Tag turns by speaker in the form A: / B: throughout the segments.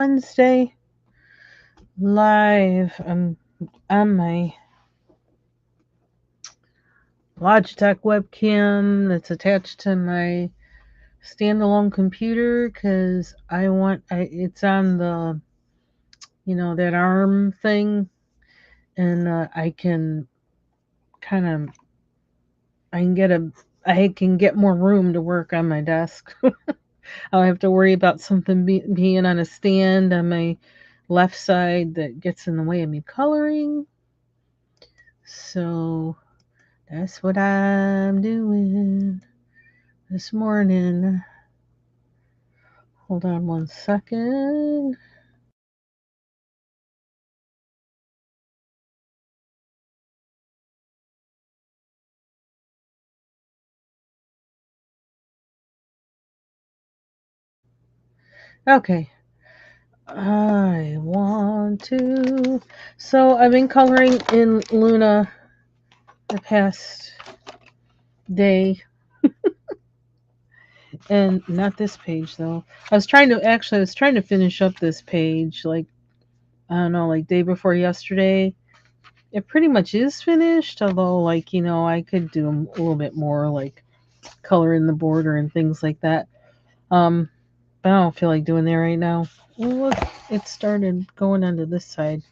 A: Wednesday live. I'm on my Logitech webcam that's attached to my standalone computer because it's on the that arm thing, and I can kind of I can get a I can get more room to work on my desk. I don't have to worry about something being on a stand on my left side that gets in the way of me coloring. So that's what I'm doing this morning. Hold on 1 second. Okay. I want to. So I've been coloring in Luna the past day, and not this page though. I was trying to finish up this page like I don't know, like day before yesterday. It pretty much is finished, although I could do a little bit more like color in the border and things like that. Um, but I don't feel like doing that right now. Oh, look, it started going onto this side.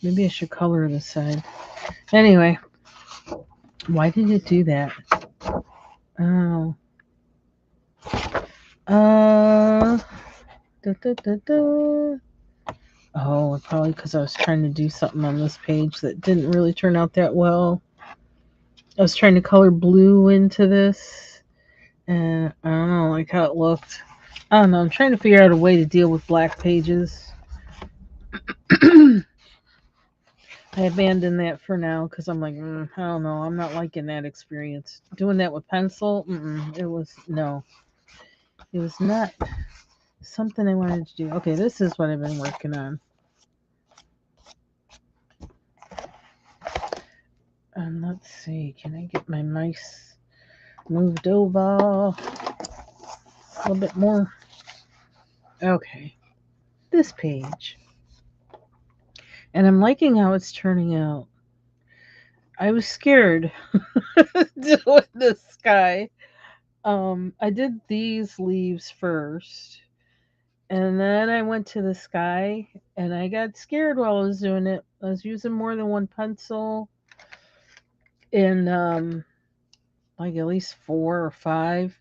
A: Maybe I should color this side. Anyway, why did it do that? Oh, uh, da, da, da, da. Oh, probably because I was trying to do something on this page that didn't really turn out that well. I was trying to color blue into this, and I don't know, like how it looked. I don't know. I'm trying to figure out a way to deal with black pages. I abandoned that for now because I'm like, I don't know. I'm not liking that experience. Doing that with pencil, it was no. It was not something I wanted to do. Okay, this is what I've been working on. And let's see, can I get my mice moved over a little bit more? Okay, this page. And I'm liking how it's turning out. I was scared doing this sky. I did these leaves first, and then I went to the sky, and I got scared while I was doing it. I was using more than one pencil, and like at least 4 or 5.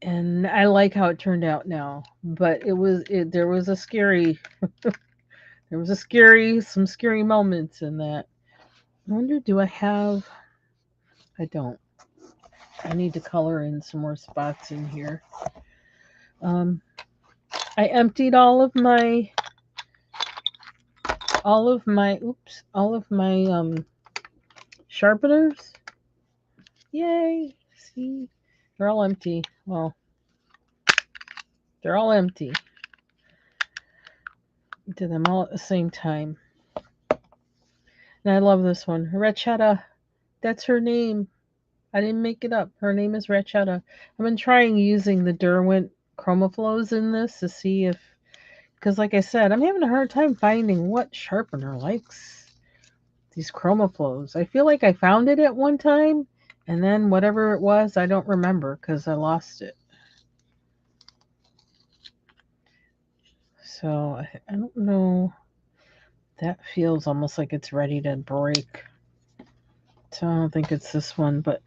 A: And I like how it turned out now, but there was a scary some scary moments in that. I wonder, do I have? I don't. I need to color in some more spots in here. Um, I emptied all of my sharpeners. Yay! See, they're all empty. Well, they're all empty. Did them all at the same time. And I love this one, Rachetta. That's her name. I didn't make it up. Her name is Rachetta. I've been trying using the Derwent ChromaFlows in this to see if, because like I said, I'm having a hard time finding what sharpener likes these ChromaFlows. I feel like I found it at one time, and then whatever it was, I don't remember because I lost it. So I don't know. That feels almost like it's ready to break. So I don't think it's this one, but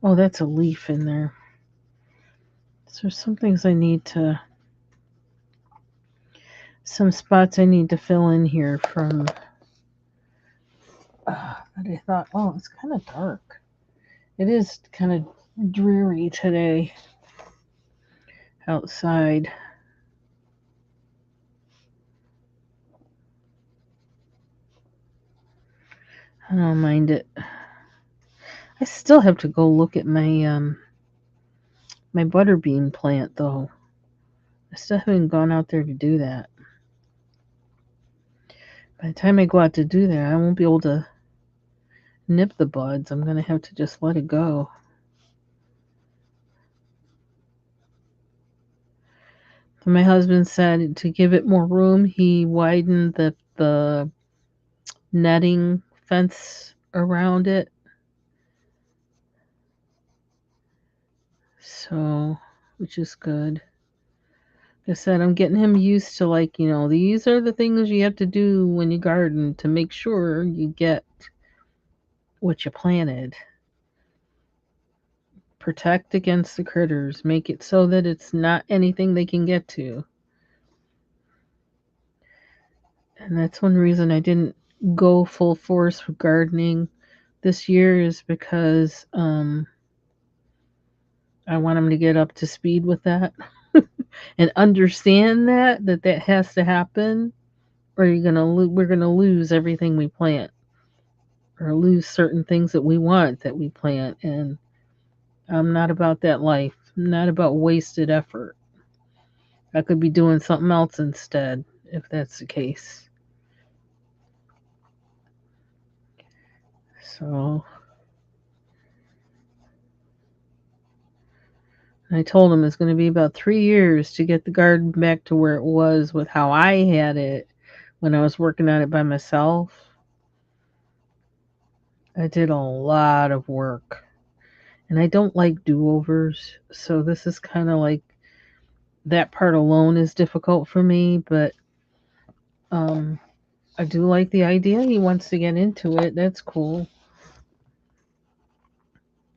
A: oh, that's a leaf in there. So some things I need to, some spots I need to fill in here from. But I thought, oh, it's kind of dark. It is kind of dreary today outside. I don't mind it. I still have to go look at my butterbean plant though. I still haven't gone out there to do that. By the time I go out to do that, I won't be able to nip the buds. I'm gonna have to just let it go. My husband said to give it more room, he widened the netting fence around it. So, which is good. Like I said, I'm getting him used to, like, these are the things you have to do when you garden to make sure you get what you planted. Protect against the critters. Make it so that it's not anything they can get to. And that's one reason I didn't go full force for gardening this year, is because I want them to get up to speed with that and understand that has to happen, or we're gonna lose everything we plant, or lose certain things that we want that we plant. And I'm not about that life. I'm not about wasted effort. I could be doing something else instead if that's the case. So I told him it's going to be about 3 years to get the garden back to where it was with how I had it when I was working on it by myself. I did a lot of work, and I don't like do-overs, so this is kind of like, that part alone is difficult for me, but I do like the idea. He wants to get into it. That's cool.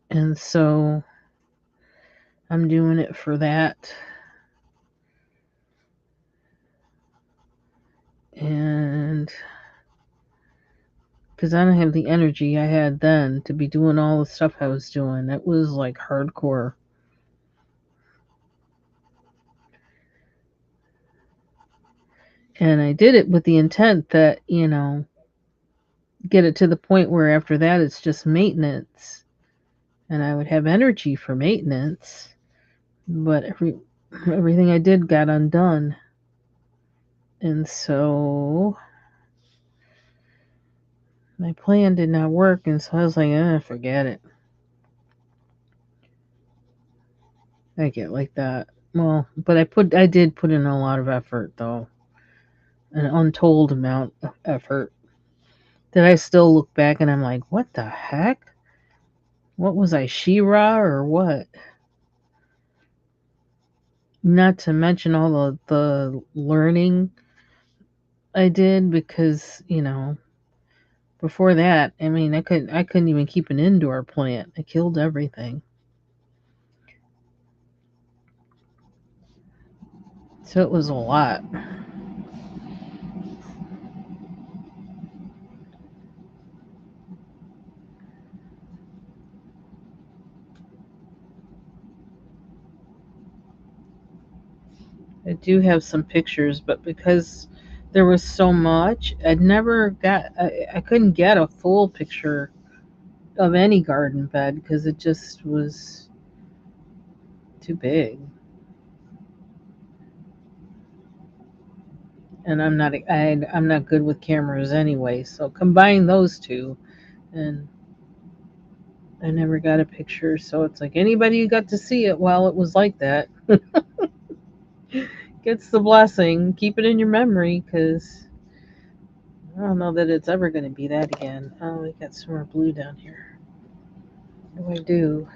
A: And so I'm doing it for that. And because I don't have the energy I had then to be doing all the stuff I was doing. It was like hardcore. And I did it with the intent that, get it to the point where after that it's just maintenance. And I would have energy for maintenance. But everything I did got undone. And so my plan did not work. And so I was like, forget it. I get like that. Well, but I did put in a lot of effort, though. An untold amount of effort that I still look back and I'm like, what the heck? What was I, She-Ra or what? Not to mention all the learning I did, because, before that, I mean, I couldn't even keep an indoor plant. I killed everything. So it was a lot. I do have some pictures, but because there was so much, I couldn't get a full picture of any garden bed because it just was too big. And I'm not good with cameras anyway, so combine those two, and I never got a picture. So it's like, anybody who got to see it while it was like that gets the blessing. Keep it in your memory, because I don't know that it's ever going to be that again. Oh, we got some more blue down here. What do I do?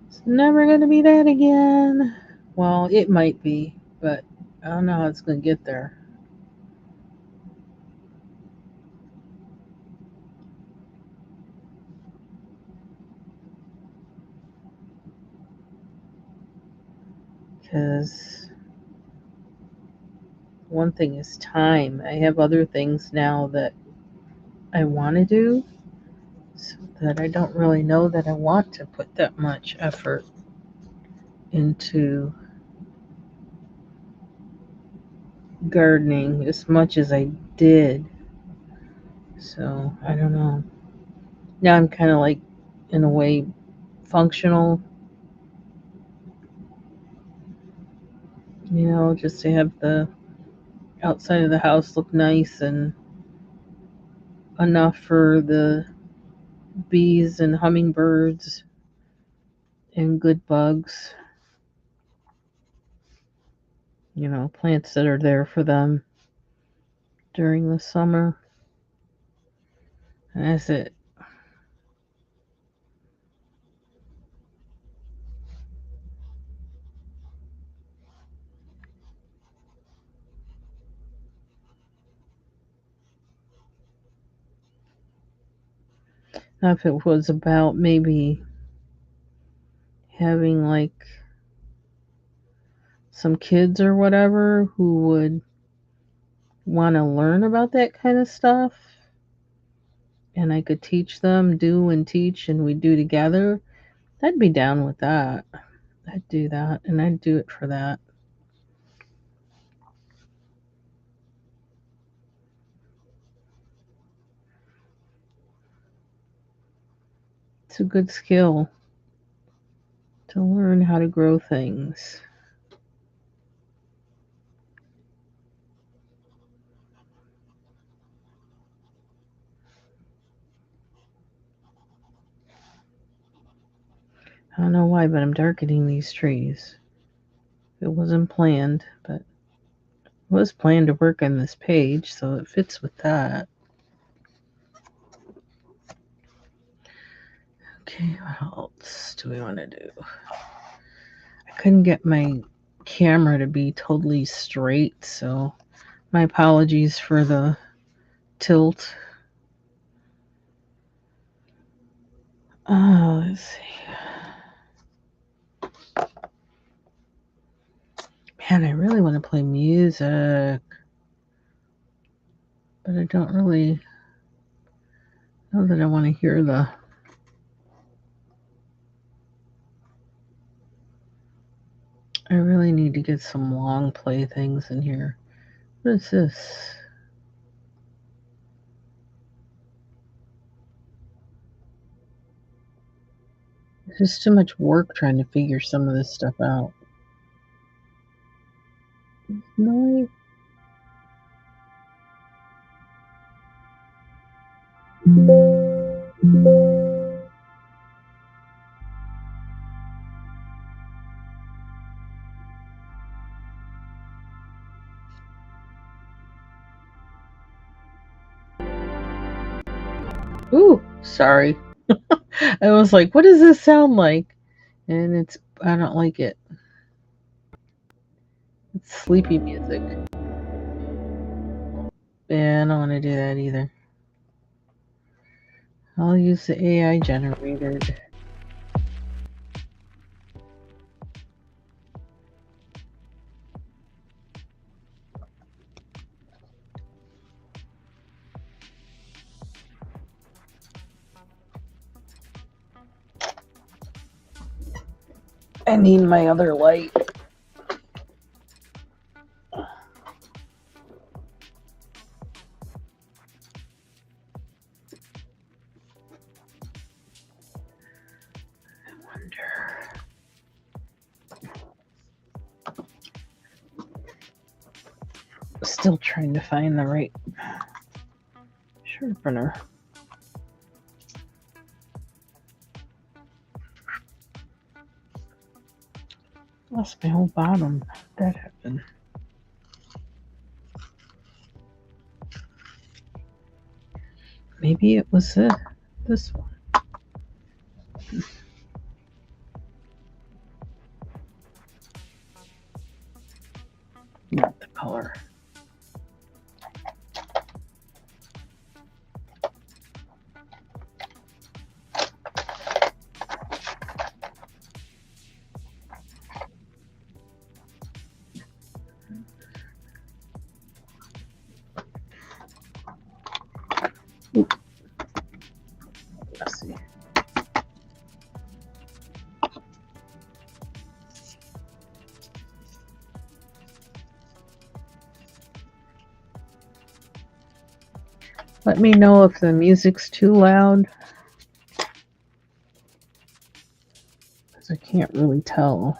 A: It's never going to be that again. Well, it might be, but I don't know how it's going to get there. Because one thing is time. I have other things now that I want to do, so that I don't really know that I want to put that much effort into gardening as much as I did. So I don't know. Now I'm kind of like, in a way, functional, just to have the outside of the house look nice and enough for the bees and hummingbirds and good bugs. You know, plants that are there for them during the summer. And that's it. Now, if it was about maybe having like some kids or whatever who would want to learn about that kind of stuff, and I could teach them, do and teach, and we do together, I'd be down with that. I'd do that, and I'd do it for that. It's a good skill to learn how to grow things. I don't know why, but I'm darkening these trees. It wasn't planned, but it was planned to work on this page, so it fits with that. Okay, what else do we want to do? I couldn't get my camera to be totally straight, so my apologies for the tilt. Oh, let's see. Man, I really want to play music, but I don't really know that I want to hear the... I really need to get some long play things in here. What is this? It's just too much work trying to figure some of this stuff out. No. Ooh, sorry. I was like, what does this sound like? And I don't like it. It's sleepy music. Yeah, I don't want to do that either. I'll use the AI generated. I need my other light. Still trying to find the right sharpener. Lost my whole bottom. How'd that happen? Maybe it was this one. Not the color. Let's see. Let me know if the music's too loud, because I can't really tell.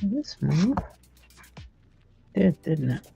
A: This move did, didn't it?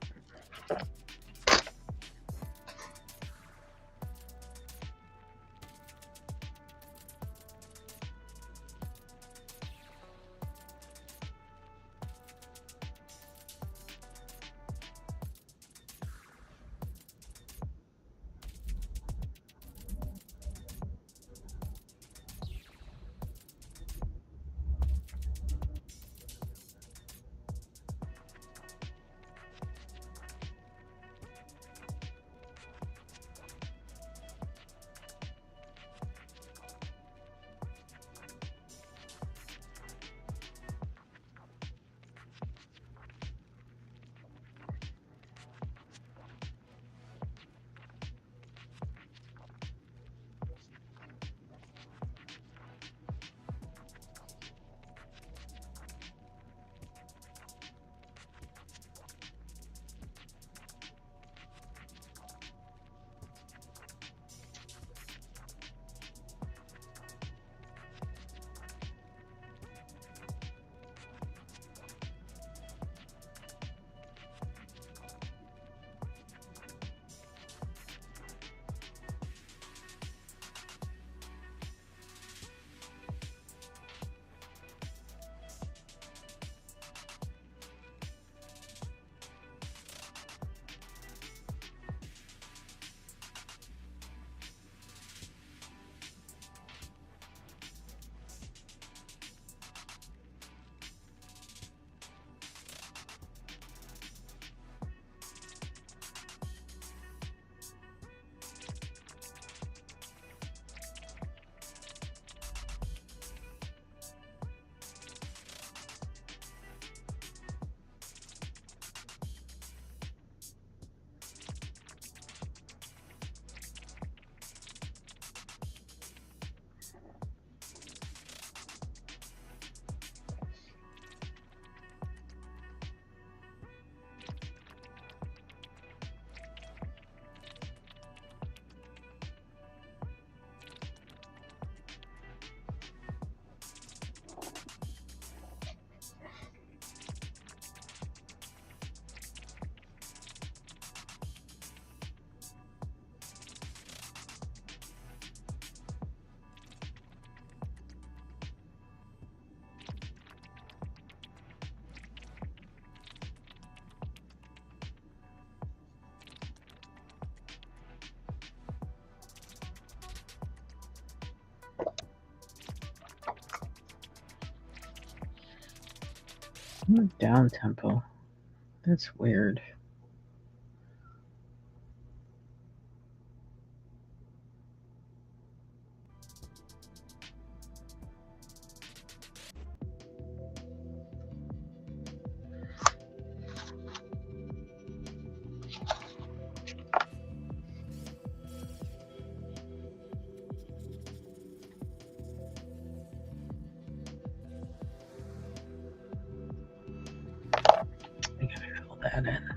A: Down tempo. That's weird. I gotta fill that in.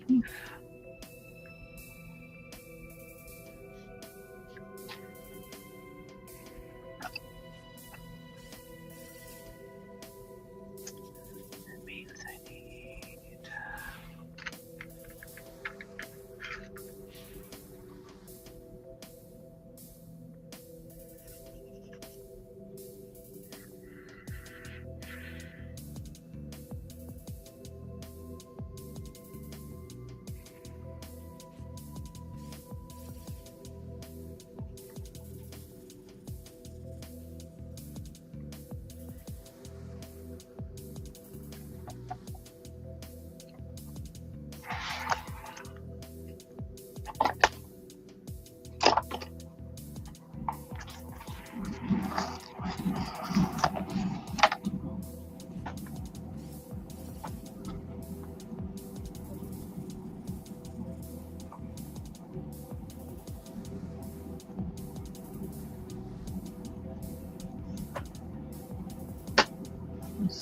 A: Leaf. That means I need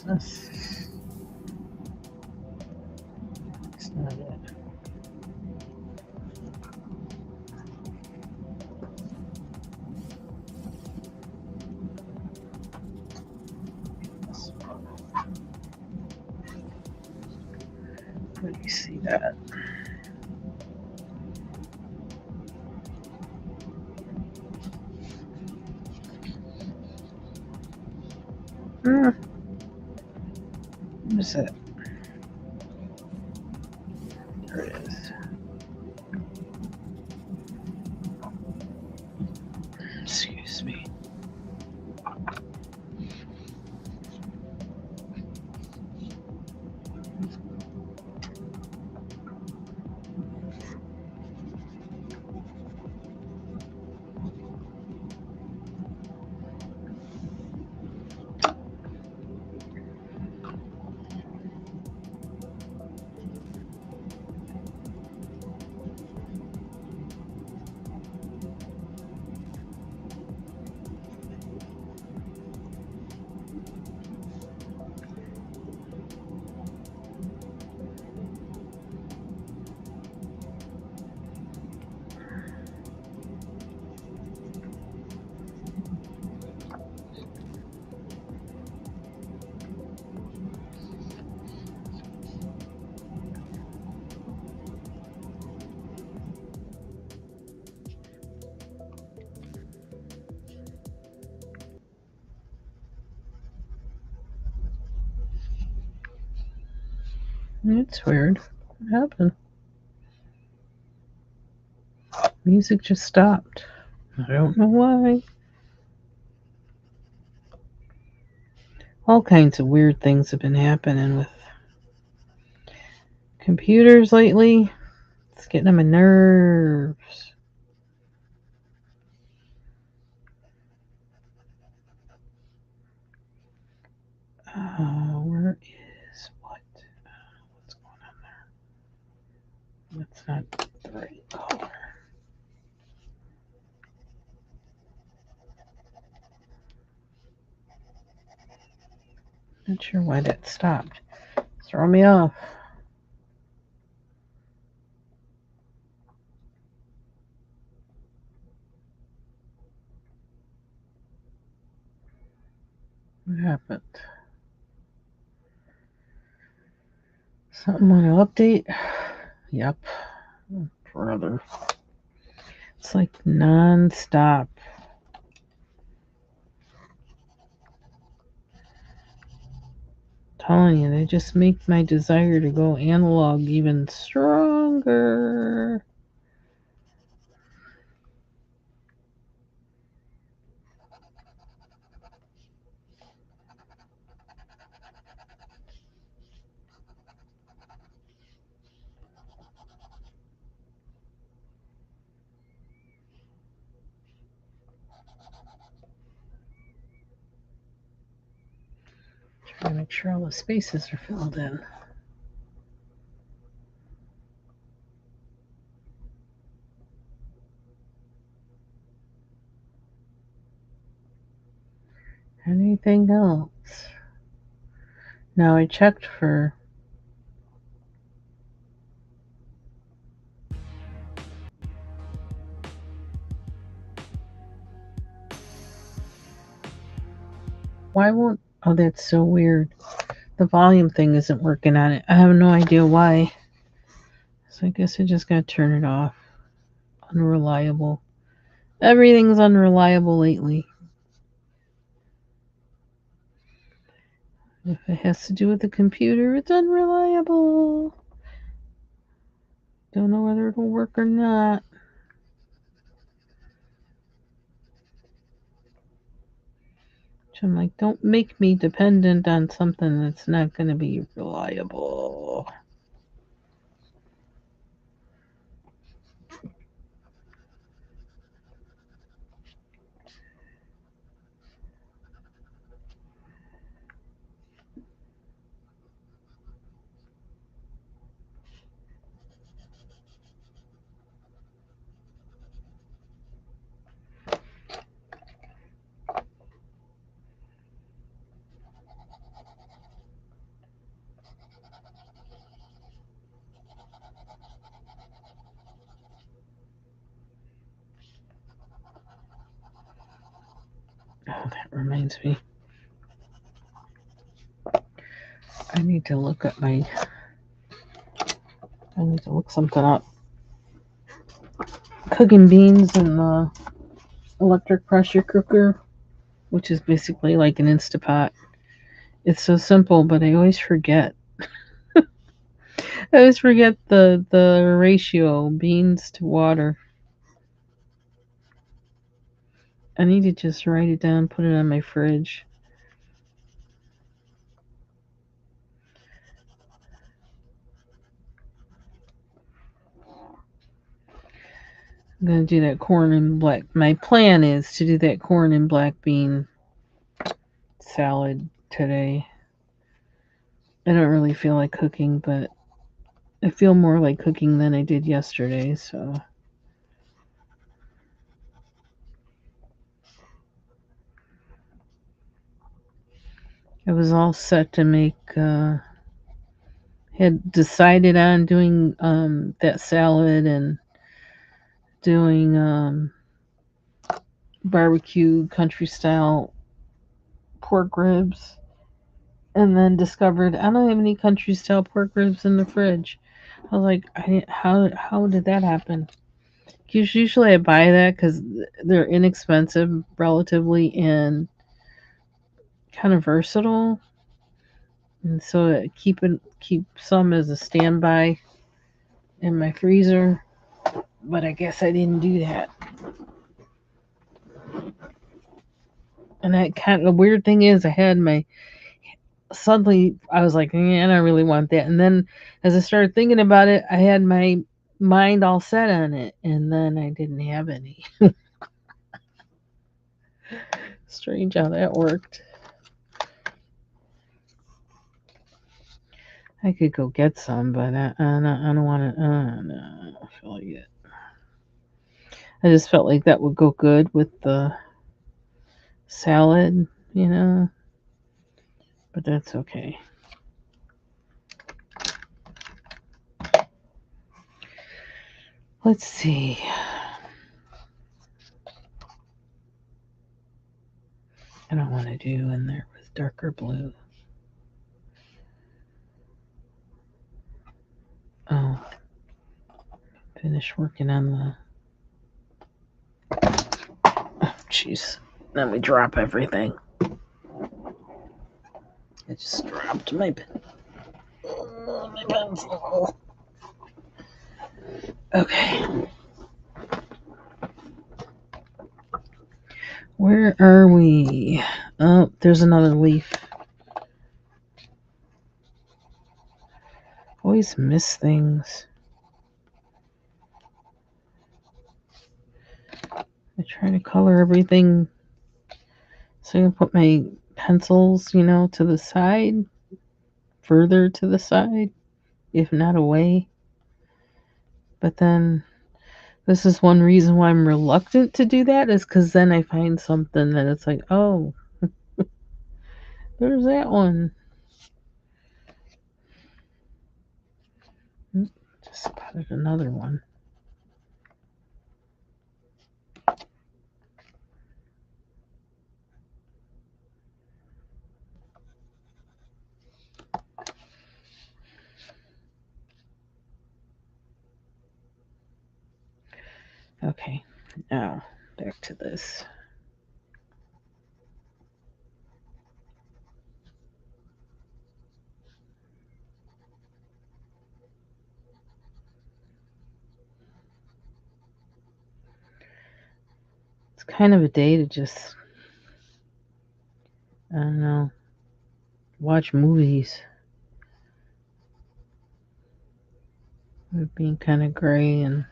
A: this? It's not it. Let me see that. What is it? There it is. Excuse me. It's weird. What happened? Music just stopped. I don't know why. All kinds of weird things have been happening with computers lately. It's getting on my nerves. Where is what? What's going on there? That's not the right color. Not sure why that stopped. It's throwing me off. What happened? Something want to update? Yep. Brother. It's like non-stop. Telling you, they just make my desire to go analog even stronger. Try to make sure all the spaces are filled in. Anything else? Now I checked for why won't oh that's so weird. The volume thing isn't working on it. I have no idea why. So I guess I just gotta turn it off. Unreliable. Everything's unreliable lately. If it has to do with the computer, it's unreliable. Don't know whether it'll work or not. So I'm like, don't make me dependent on something that's not going to be reliable. Oh, that reminds me. I need to look something up. Cooking beans in the electric pressure cooker, which is basically like an Instapot. It's so simple, but I always forget. I always forget the ratio beans to water. I need to just write it down, put it on my fridge. I'm gonna do that corn and black. My plan is to do that corn and black bean salad today. I don't really feel like cooking, but I feel more like cooking than I did yesterday, so I was all set to make had decided on doing that salad and doing barbecue country style pork ribs, and then discovered I don't have any country style pork ribs in the fridge. I was like, how did that happen? Usually I buy that because they're inexpensive relatively and kind of versatile, and so keep some as a standby in my freezer. But I guess I didn't do that. And that kind of the weird thing is, I had my suddenly I was like, I don't really want that. And then as I started thinking about it, I had my mind all set on it, and then I didn't have any. Strange how that worked. I could go get some, but I don't want to. No, I don't feel like it. I just felt like that would go good with the salad, you know. But that's okay. Let's see. I don't want to do in there with darker blue. Oh, finish working on the. Oh, jeez. Then we drop everything. I just dropped my pencil. Okay. Where are we? Oh, there's another leaf. Always miss things. I try to color everything so I can put my pencils, to the side, further to the side, if not away. But then this is one reason why I'm reluctant to do that, is because then I find something that it's like, oh, there's that one. Just spotted another one. Okay, now back to this. It's kind of a day to just, I don't know, watch movies. It being kind of gray and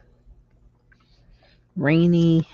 A: rainy.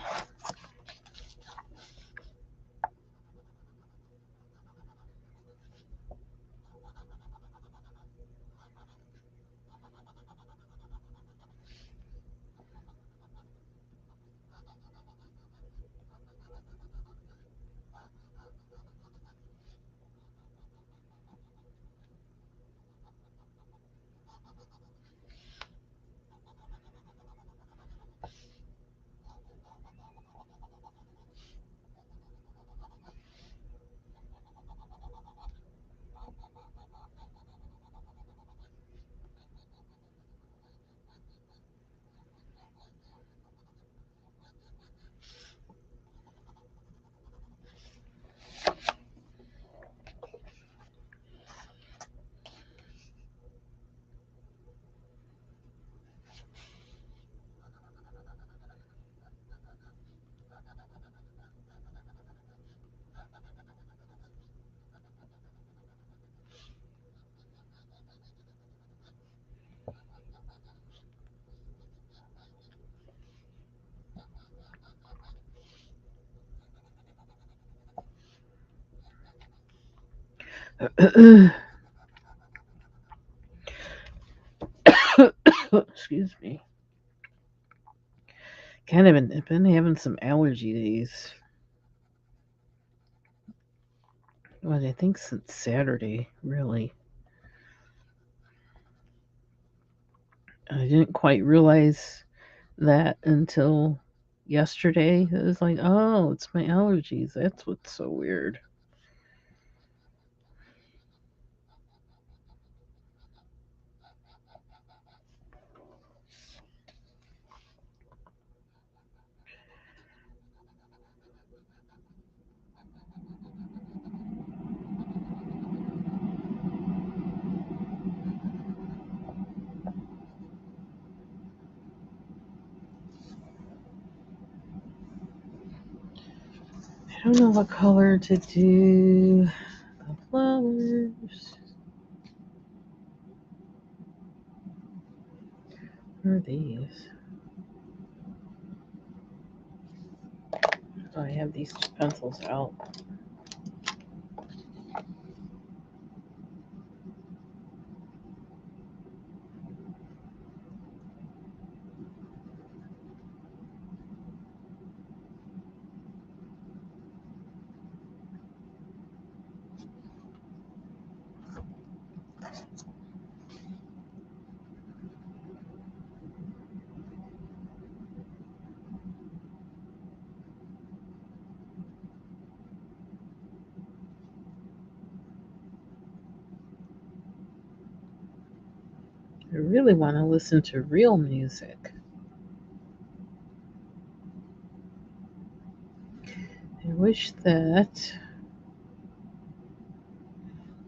A: Excuse me. Kind of been having some allergy days. Well, I think since Saturday, really. I didn't quite realize that until yesterday. It was like, oh, it's my allergies. That's what's so weird. I don't know what color to do. The flowers. What are these? Oh, I have these two pencils out. I really want to listen to real music. I wish that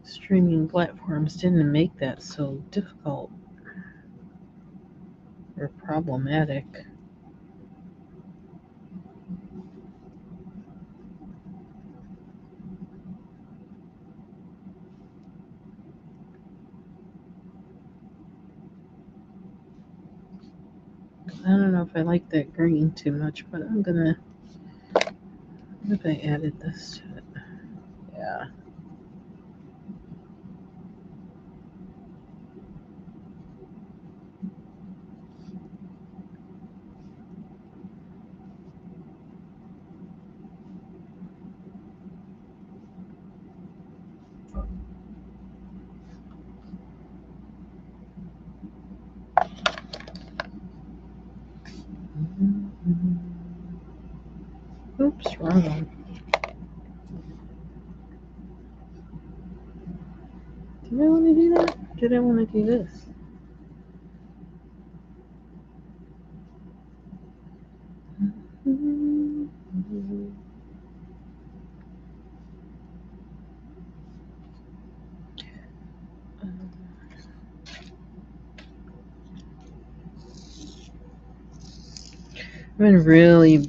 A: streaming platforms didn't make that so difficult or problematic. I don't know if I like that green too much, but I'm gonna. What if I added this to it? Yeah. Oops, wrong one. Did I want to do that? Did I want to do this?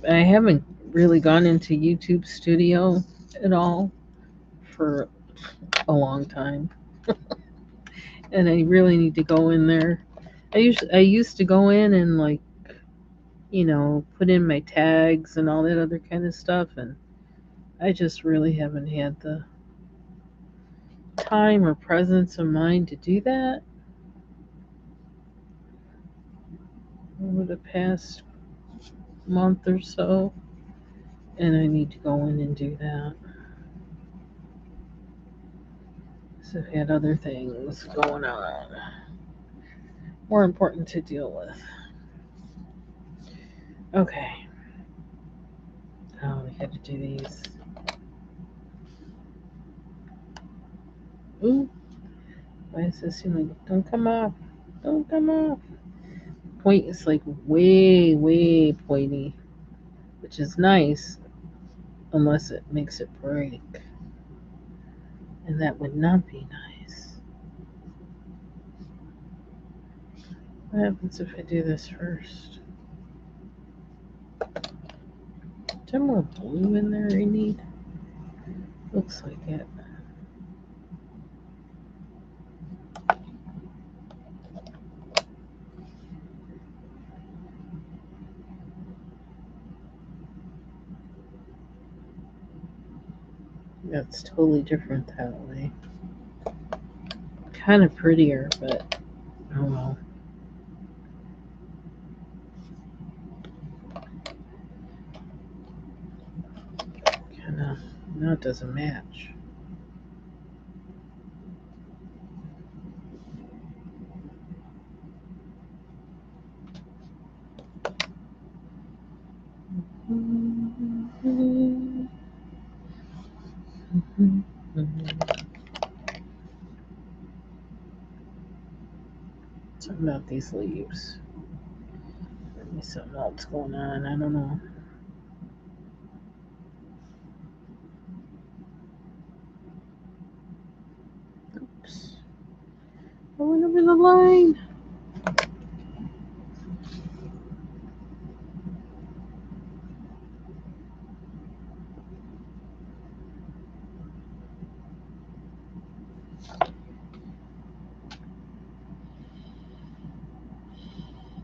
A: I haven't really gone into YouTube Studio at all for a long time, and I really need to go in there. I used to go in and like put in my tags and all that other kind of stuff, and I just really haven't had the time or presence of mind to do that over the past month or so, and I need to go in and do that. So I've had other things going on, more important to deal with. Okay. Oh, we had to do these. Ooh, why does this seem like don't come off? Don't come off. Point is like way, way pointy, which is nice unless it makes it break. And that would not be nice. What happens if I do this first? Is there more blue in there I need? Looks like it. That's totally different that way. kind of prettier, but oh well. Kind of, no, it doesn't match. Something about these leaves. Maybe something else going on. I don't know. Oops. I went over the line.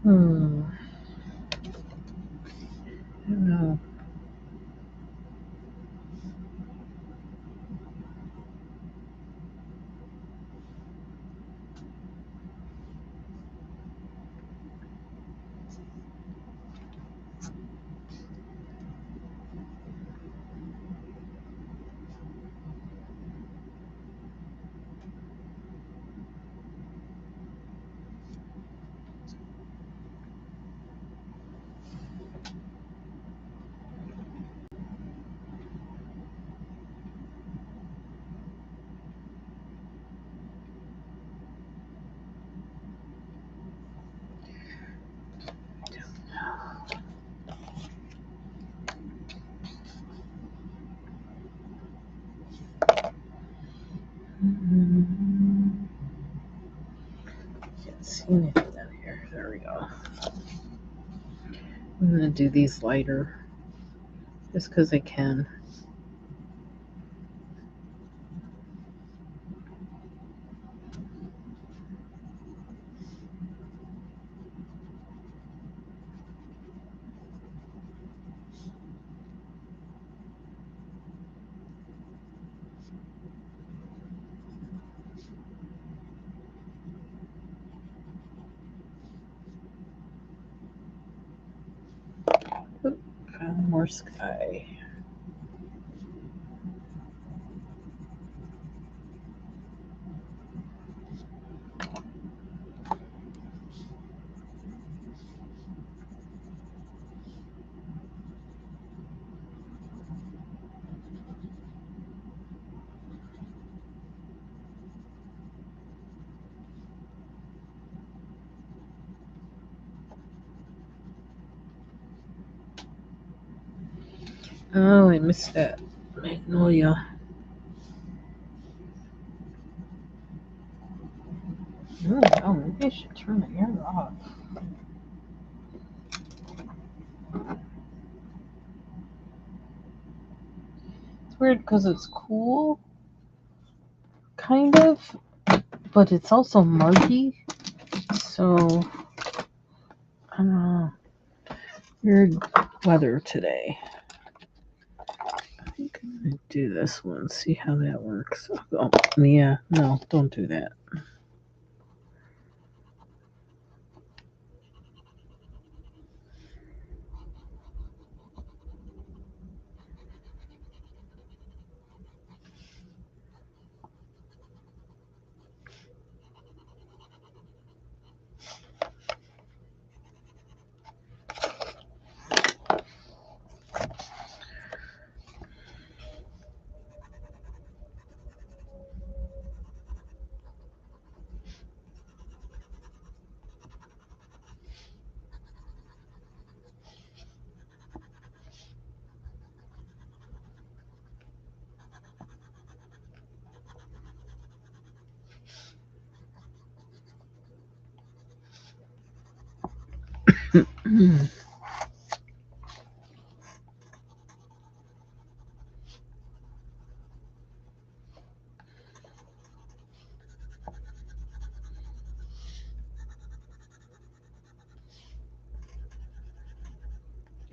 A: I don't know. Can't see anything down here. There we go. I'm gonna do these lighter just because I can. Oop, found more sky. Oh, I missed that magnolia. Oh, maybe I should turn the air off. It's weird because it's cool, kind of, but it's also murky. So, I don't know. Weird weather today. I think I'm going to do this one, see how that works. Oh, yeah, no, don't do that.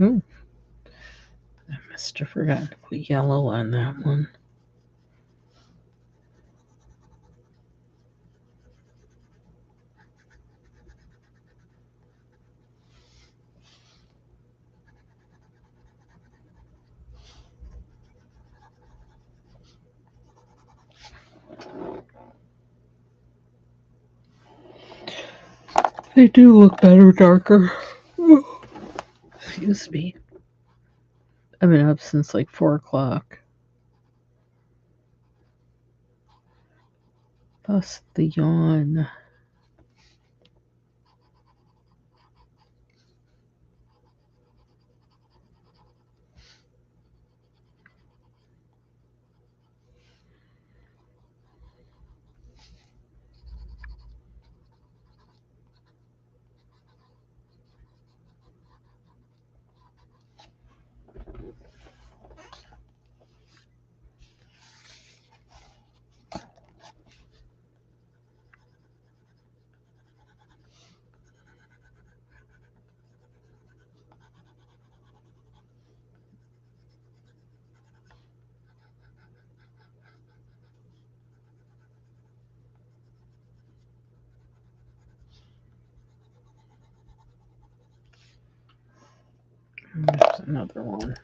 A: Ooh, I must have forgotten to put yellow on that one. They do look better darker. Excuse me. I've been up since like 4 o'clock. Thus the yawn. There's another one.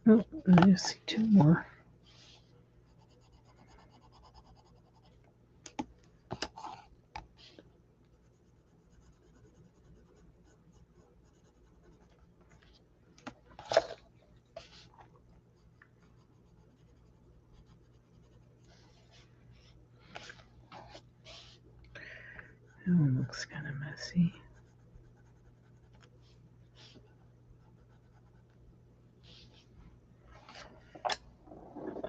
A: Oh, I see 2 more. That one looks kind of messy.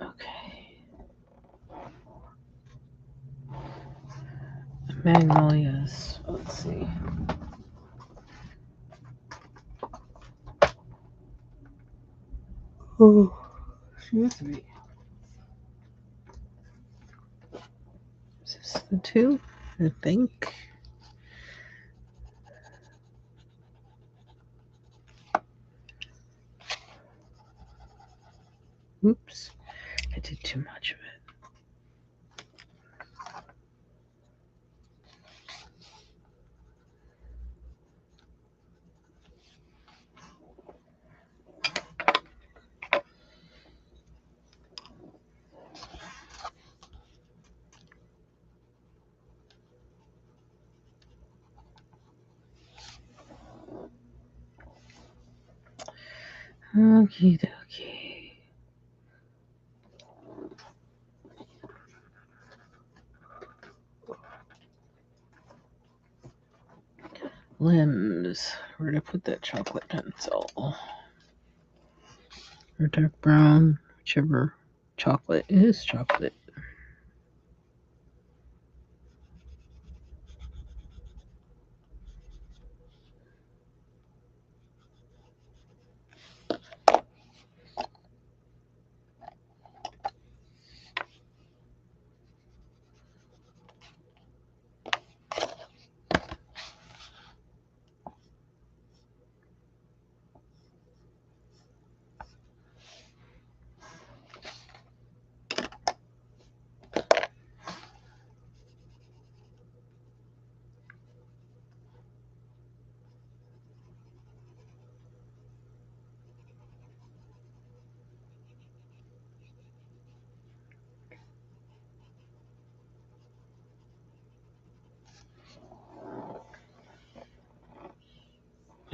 A: Okay. Magnolias. Let's see. Oh, excuse me. Is this the 2? I think. Oops. I did too much of it. Okie dokie. Limbs. Where to put that chocolate pencil? Or dark brown, whichever chocolate is chocolate.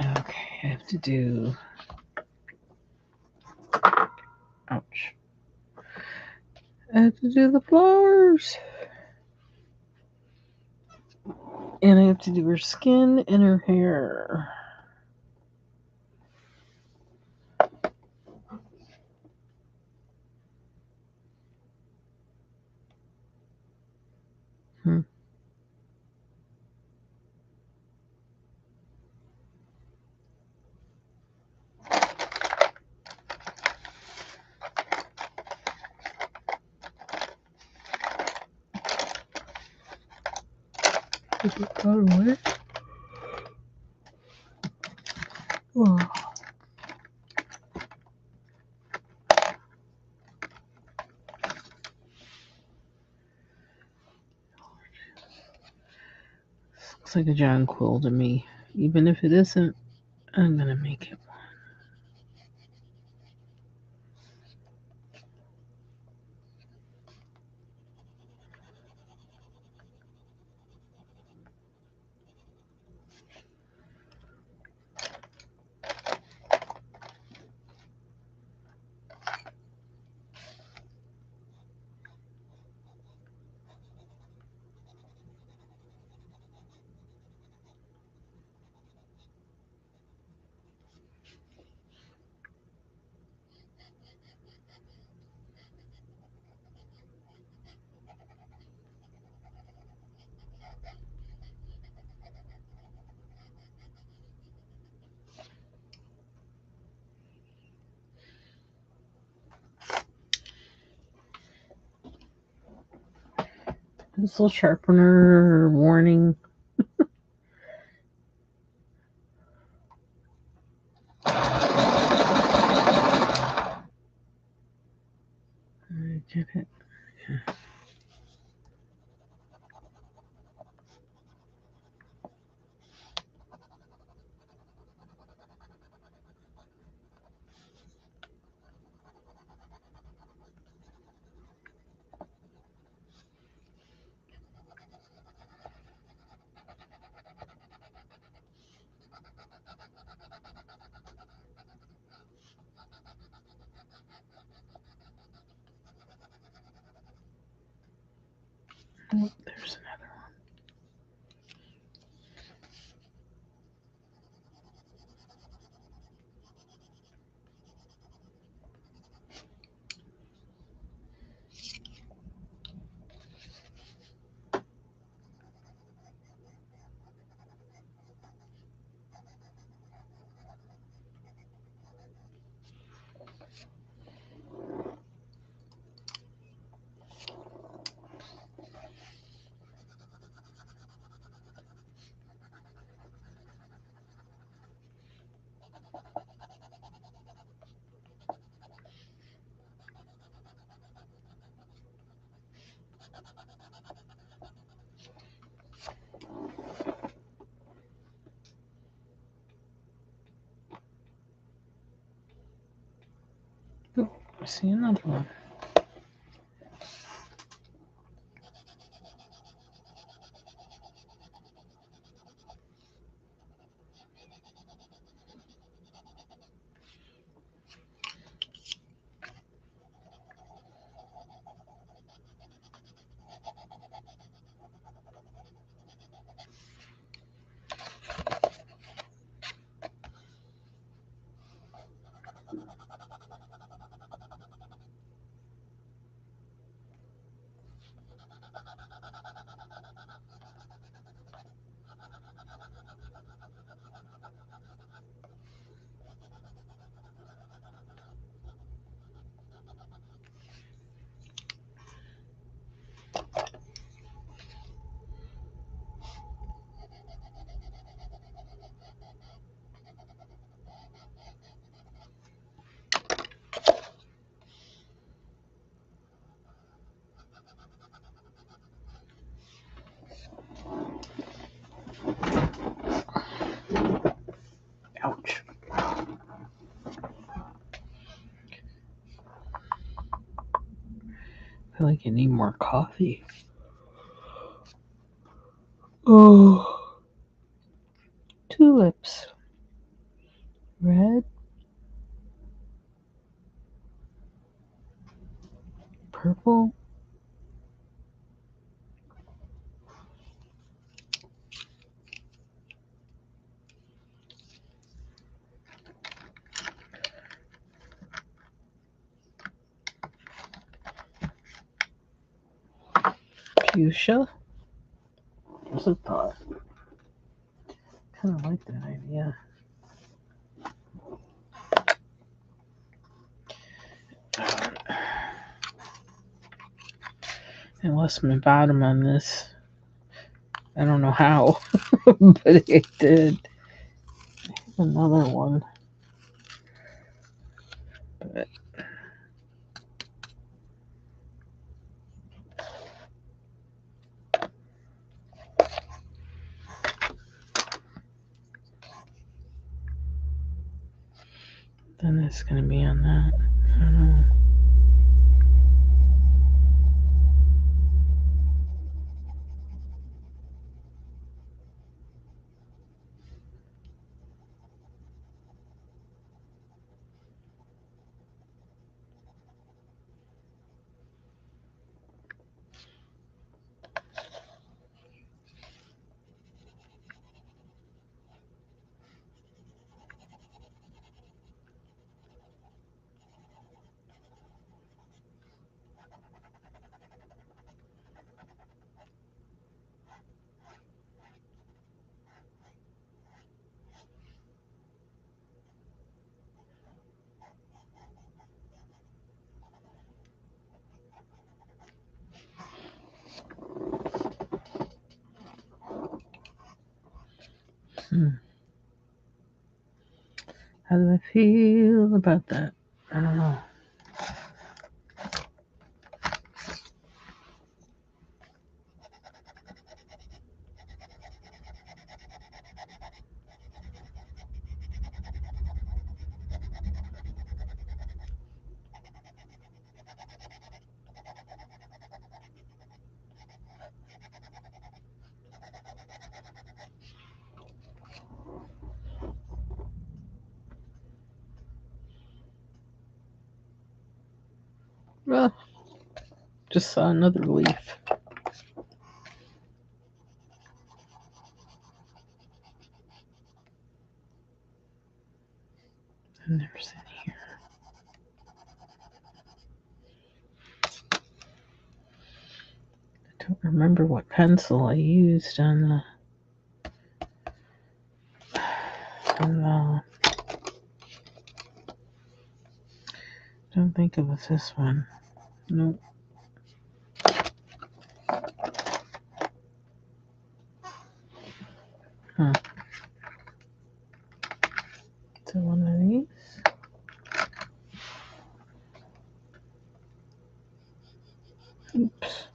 A: Okay, I have to do. Ouch. I have to do the flowers. And I have to do her skin and her hair. Put it that away. Oh. Looks like a jonquil to me. Even if it isn't, I'm gonna make it one. Pencil sharpener warning. I get it. Oh, there's another one. Oh, I see another one. Ouch. I feel like I need more coffee. Oh. Tulips. Red. Purple. Fuchsia. Just a thought. Kind of like that idea. I lost my bottom on this. I don't know how, but it did. Another one. But then it's going to be on that. I don't know. How do I feel about that? I don't know. Well, just saw another leaf. And there's in here. I don't remember what pencil I used on the don't think it was this one. Nope. Huh. Is it one of these? Oops.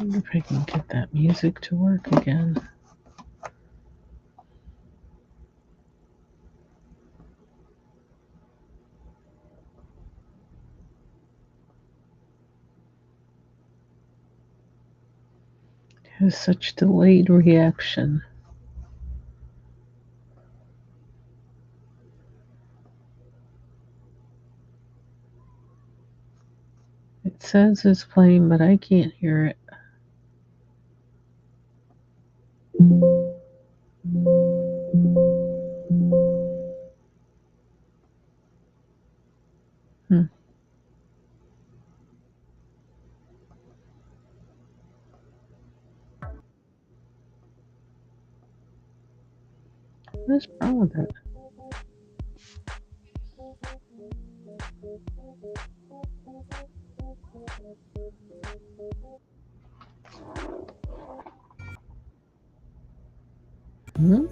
A: I wonder if I can get that music to work again. It has such delayed reaction. It says it's playing, but I can't hear it. What's wrong with it? Hmm?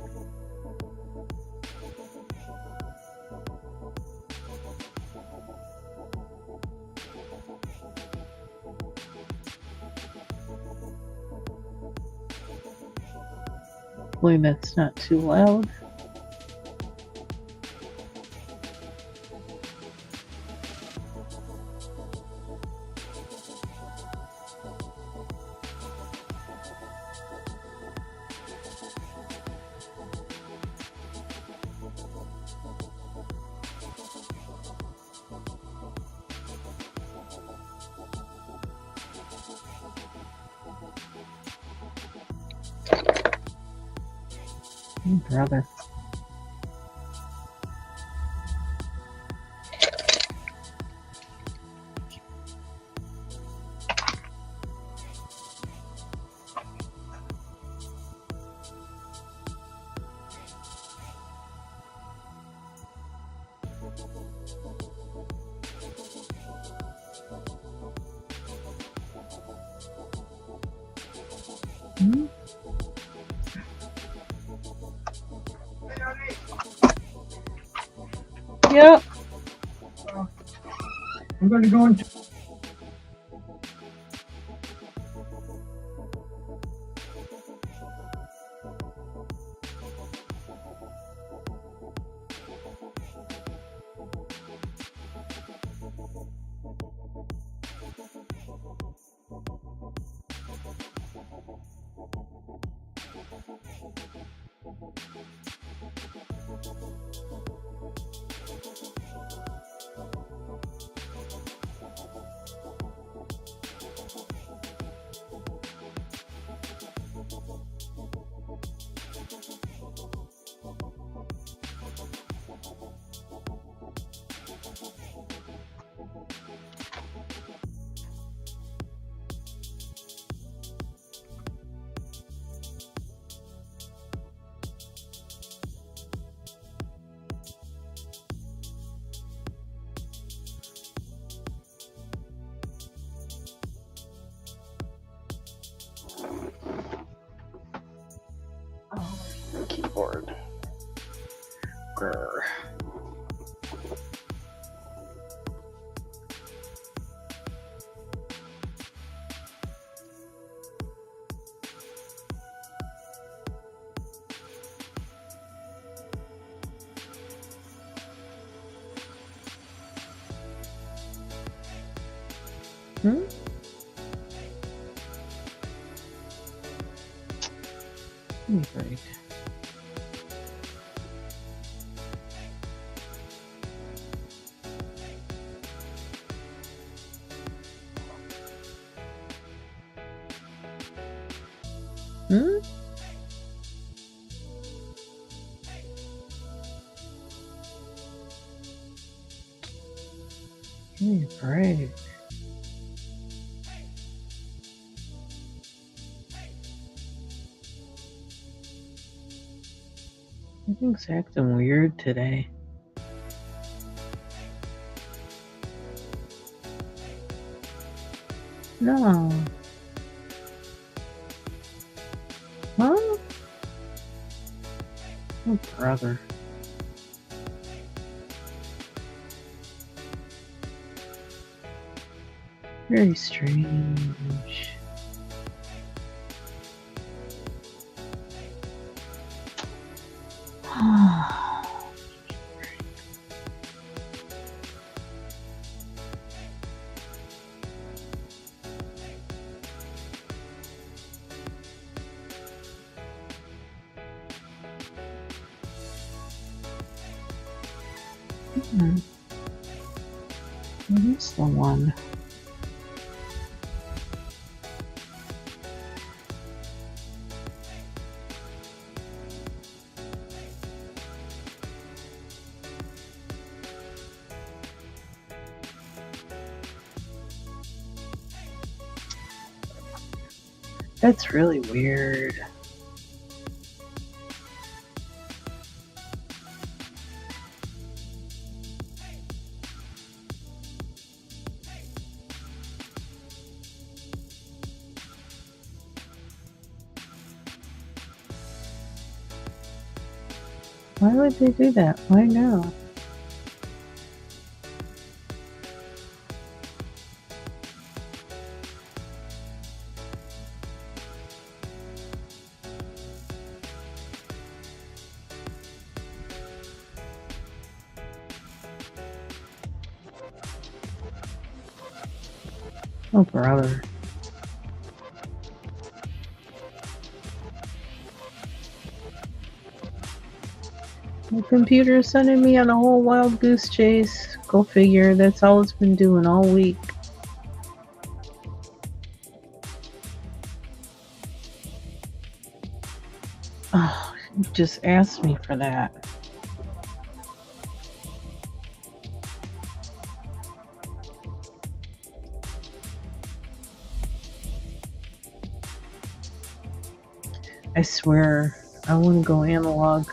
A: Hopefully that's not too loud. Oh, brother. Hmm? Yep. I'm going to go into. Grr. Hmm? Give me a break. Hmm? Give me a break. Everything's acting weird today. No. Huh? Oh, brother. Very strange. Where's the one? That's really weird. Why would they do that? Why now? Oh, brother. My computer's sending me on a whole wild goose chase. Go figure. That's all it's been doing all week. Oh, you just asked me for that. I swear, I want to go analog.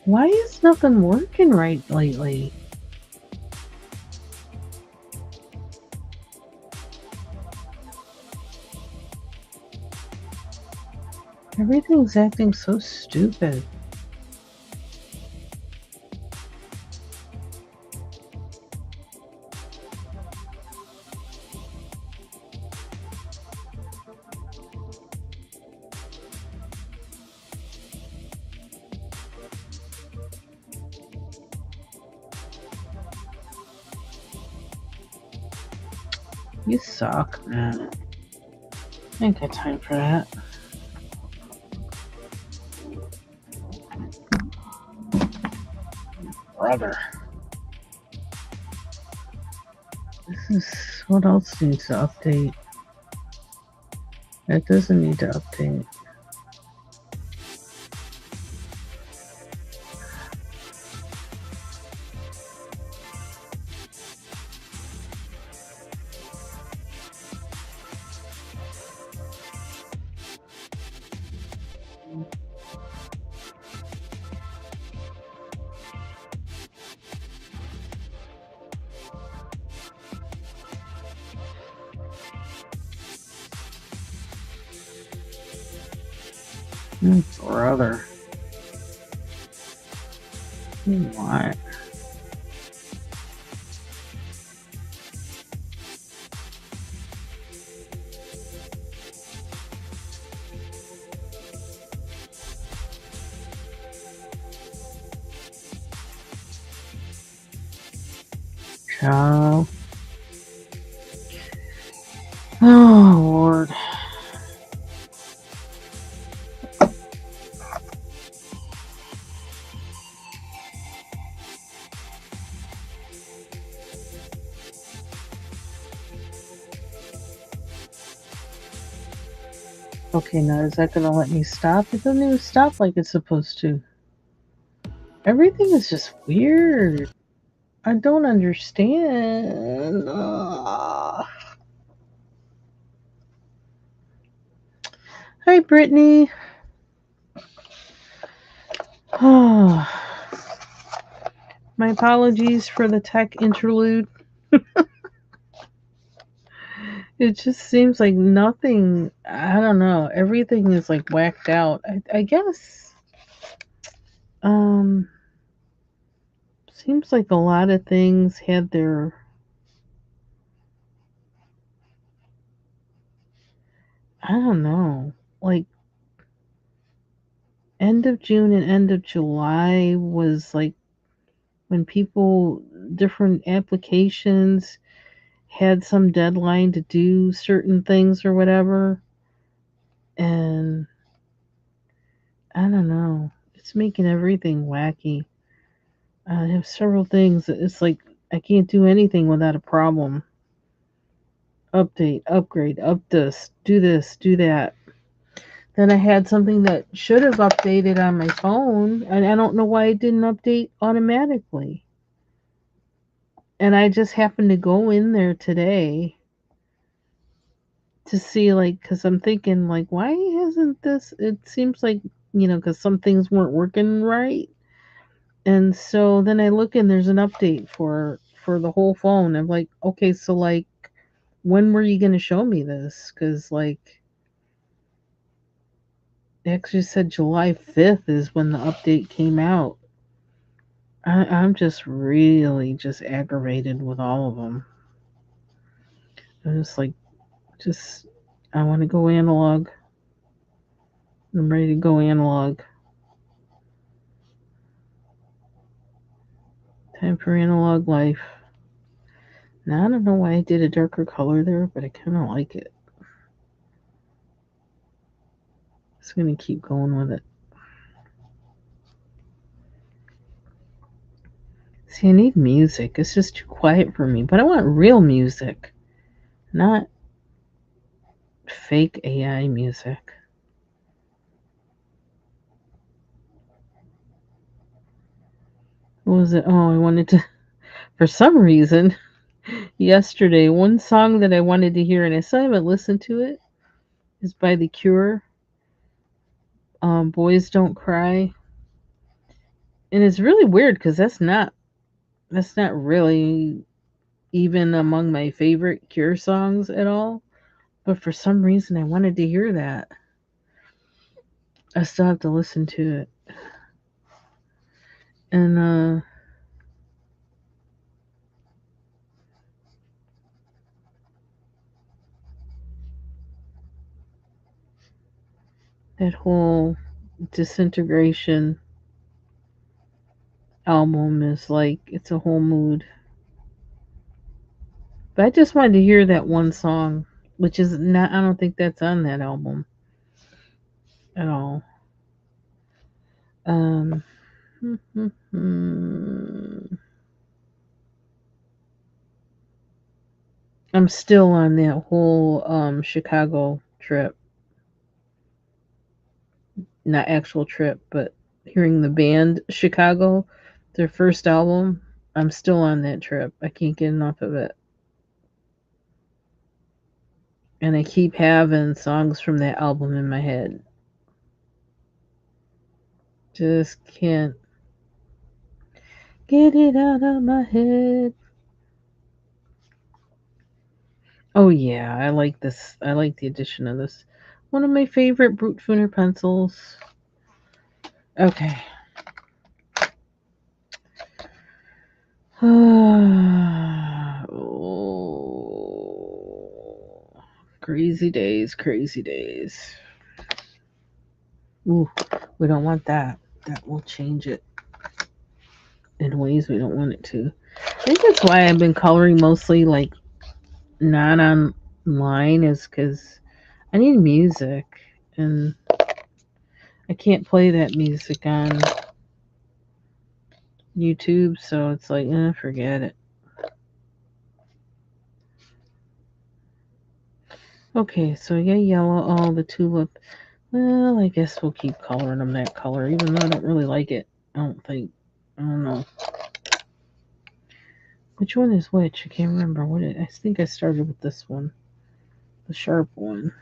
A: Why is nothing working right lately? Everything's acting so stupid. You suck, man. I ain't got time for that. Brother. This is what else needs to update. That doesn't need to update. Brother. What? Child. Oh, Lord. Okay, now is that gonna let me stop? It doesn't even stop like it's supposed to. Everything is just weird. I don't understand. Hi, Brittany. My apologies for the tech interlude. It just seems like nothing. I don't know. Everything is like whacked out. I guess. Um, Seems like a lot of things had their. I don't know. Like end of June and end of July was like when people, different applications had some deadline to do certain things or whatever. And I don't know. It's making everything wacky. I have several things that it's like I can't do anything without a problem. Update, upgrade, up this, do that. Then I had something that should have updated on my phone, and I don't know why it didn't update automatically. And I just happened to go in there today to see, like, because I'm thinking, like, why hasn't this? It seems like, because some things weren't working right. And so then I look and there's an update for the whole phone. I'm like, okay, so like, when were you gonna show me this? Because like, they actually said July 5th is when the update came out. I'm just really just aggravated with all of them. I'm just like, just I want to go analog. I'm ready to go analog. Time for analog life. Now I don't know why I did a darker color there, but I kind of like it. Just gonna keep going with it. See, I need music. It's just too quiet for me. But I want real music, not fake AI music. What was it? Oh, I wanted to, for some reason, yesterday, one song that I wanted to hear, and I still haven't listened to it, is by The Cure. Boys Don't Cry. And it's really weird because that's not really even among my favorite Cure songs at all. But for some reason, I wanted to hear that. I still have to listen to it. And that whole Disintegration album is like it's a whole mood. But I just wanted to hear that one song, which is not. I don't think that's on that album at all. Um, I'm still on that whole Chicago trip. Not actual trip, but hearing the band Chicago, their first album. I'm still on that trip. I can't get enough of it. And I keep having songs from that album in my head. Just can't get it out of my head. Oh yeah, I like this. I like the addition of this. One of my favorite Brute Funer pencils. Okay. Oh, crazy days, crazy days. Ooh, we don't want that. That will change it in ways we don't want it to. I think that's why I've been coloring mostly like not online, is because I need music and I can't play that music on YouTube, so it's like, forget it. Okay, so yeah, yellow, oh, the tulip. Well, I guess we'll keep coloring them that color, even though I don't really like it. I don't think. I don't know. Which one is which? I can't remember. I think I started with this one, the sharp one.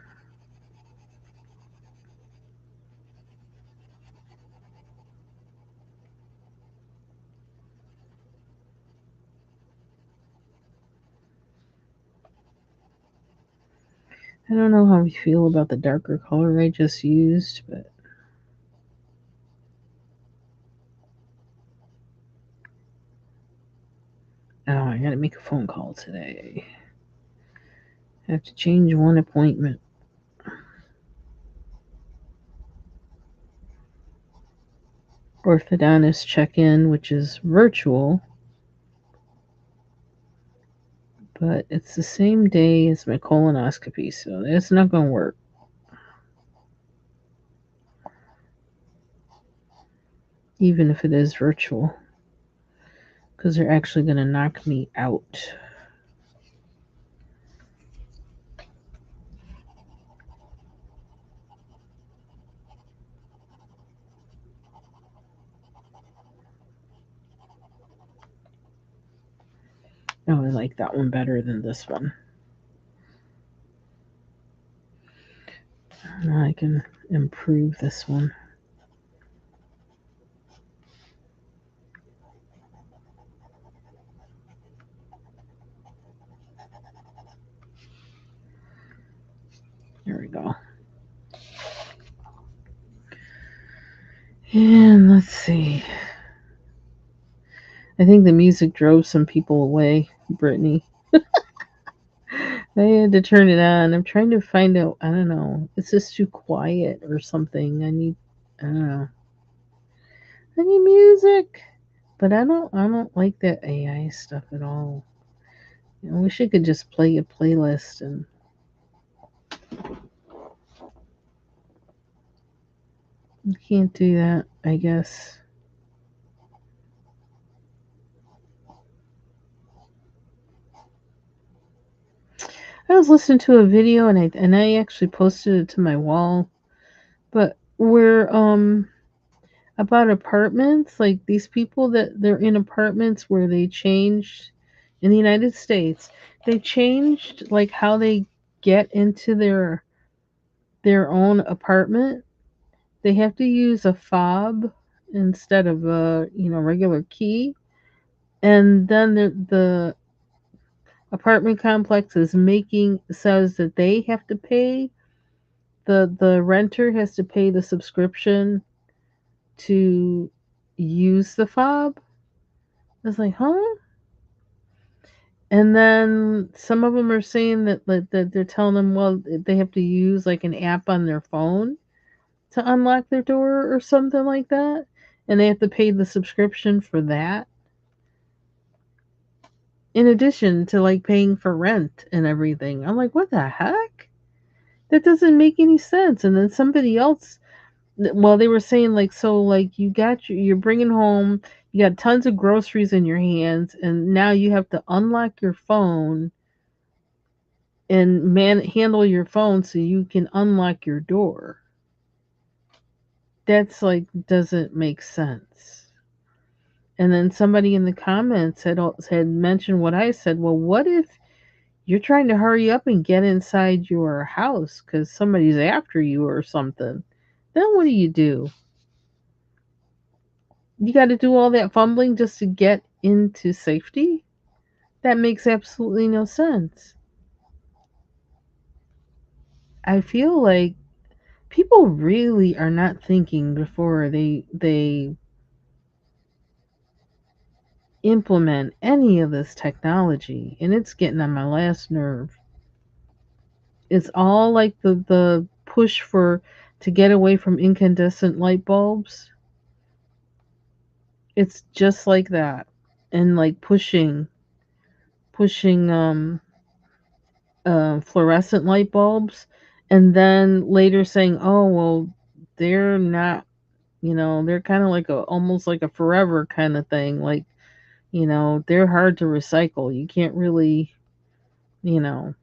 A: I don't know how you feel about the darker color I just used, but oh, I gotta make a phone call today. I have to change one appointment. Orthodontist check-in, which is virtual, but it's the same day as my colonoscopy, so that's not gonna work. Even if it is virtual, because they're actually gonna knock me out. Oh, I like that one better than this one. Now I can improve this one. There we go. And let's see. I think the music drove some people away, Brittany. I had to turn it on. I'm trying to find out. I don't know. It's just too quiet or something. I don't know. I need music. But I don't like that AI stuff at all. I wish I could just play a playlist and you can't do that, I guess. I was listening to a video and I actually posted it to my wall, but where about apartments, like these people that they're in apartments where they changed in the United States, they changed like how they get into their own apartment. They have to use a fob instead of a regular key, and then the apartment complex is making says that they have to pay the renter has to pay the subscription to use the fob. I was like, huh? And then some of them are saying that they're telling them, well, they have to use like an app on their phone to unlock their door or something like that, and they have to pay the subscription for that. In addition to like paying for rent and everything, I'm like, what the heck? That doesn't make any sense. And then somebody else, well, they were saying like, so like you're bringing home, you got tons of groceries in your hands, and now you have to unlock your phone and handle your phone so you can unlock your door. That's like doesn't make sense. And then somebody in the comments had mentioned what I said. Well, what if you're trying to hurry up and get inside your house because somebody's after you or something? Then what do? You got to do all that fumbling just to get into safety? That makes absolutely no sense. I feel like People really are not thinking before they implement any of this technology, and it's getting on my last nerve. It's all like the push for to get away from incandescent light bulbs. It's just like that. And like pushing fluorescent light bulbs, and then later saying, "Oh, well, they're not, they're kind of like a almost like a forever kind of thing. Like, they're hard to recycle. You can't really, you know."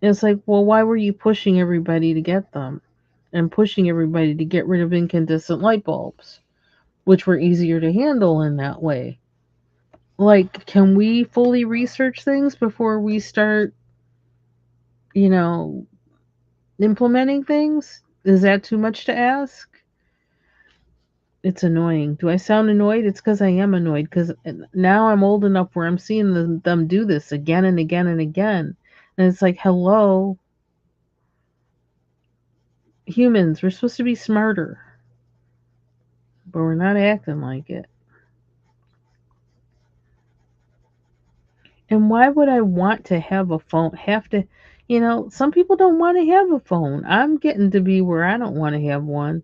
A: It's like, well, why were you pushing everybody to get them and pushing everybody to get rid of incandescent light bulbs, which were easier to handle in that way? Like, can we fully research things before we start, you know, implementing things? Is that too much to ask? It's annoying. Do I sound annoyed? It's because I am annoyed because now I'm old enough where I'm seeing them do this again and again and again. And it's like, hello, humans, we're supposed to be smarter, but we're not acting like it. And why would I want to have a phone? Have to, some people don't want to have a phone. I'm getting to be where I don't want to have one.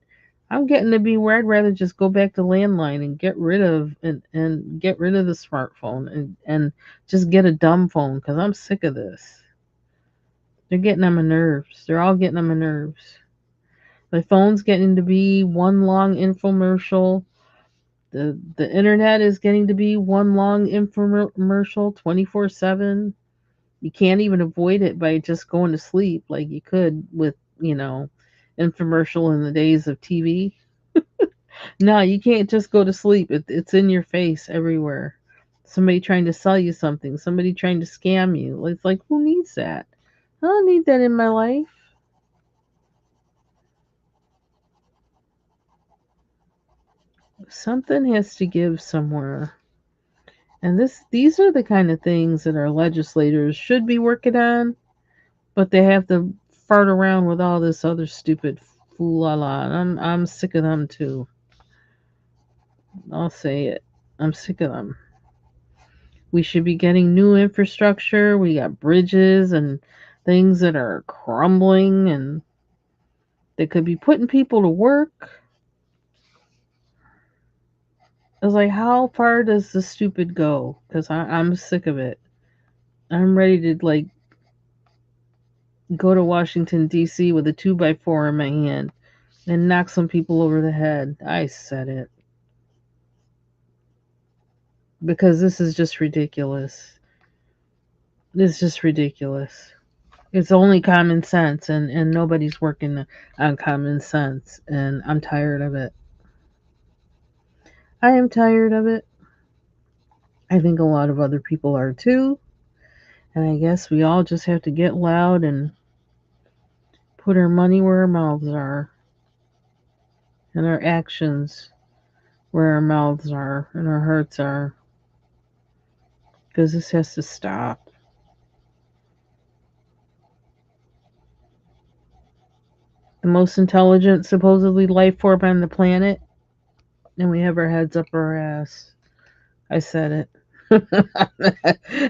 A: I'm getting to be where I'd rather just go back to landline and get rid of and get rid of the smartphone and just get a dumb phone because I'm sick of this. They're getting on my nerves. They're all getting on my nerves. My phone's getting to be one long infomercial. The internet is getting to be one long infomercial 24/7. You can't even avoid it by just going to sleep like you could with, infomercial in the days of TV. No, you can't just go to sleep. It's in your face everywhere. Somebody trying to sell you something, somebody trying to scam you. It's like, who needs that? I don't need that in my life. Something has to give somewhere. And these are the kind of things that our legislators should be working on, but they have to fart around with all this other stupid fool la la. And I'm sick of them too. I'll say it. I'm sick of them. We should be getting new infrastructure. We got bridges and things that are crumbling and that could be putting people to work. I was like, how far does the stupid go? Because I'm sick of it. I'm ready to like go to Washington D.C. with a 2x4 in my hand and knock some people over the head. I said it because this is just ridiculous. It's just ridiculous. It's only common sense, and nobody's working on common sense, and I'm tired of it. I am tired of it. I think a lot of other people are too, and I guess we all just have to get loud and put our money where our mouths are, and our actions where our mouths are, and our hearts are, because this has to stop. The most intelligent, supposedly, life form on the planet, and we have our heads up our ass. I said it.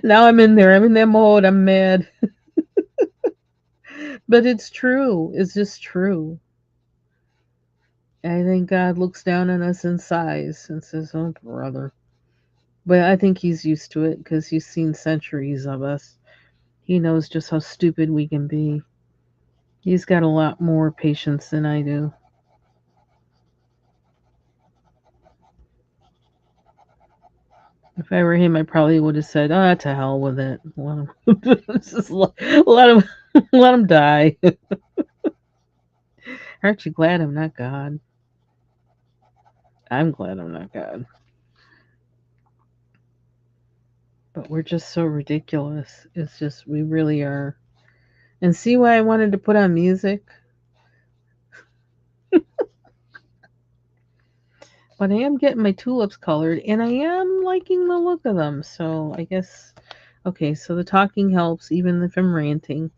A: Now I'm in there. I'm in that mode. I'm mad. But it's true. It's just true. I think God looks down on us and sighs and says, "Oh, brother." But I think he's used to it because he's seen centuries of us. He knows just how stupid we can be. He's got a lot more patience than I do. If I were him, I probably would have said, "Ah, to hell with it. Let him, just let him, let him die." Aren't you glad I'm not God? I'm glad I'm not God. But we're just so ridiculous. It's just, we really are. And see why I wanted to put on music? But I am getting my tulips colored and I am liking the look of them. So I guess, okay, so the talking helps even if I'm ranting.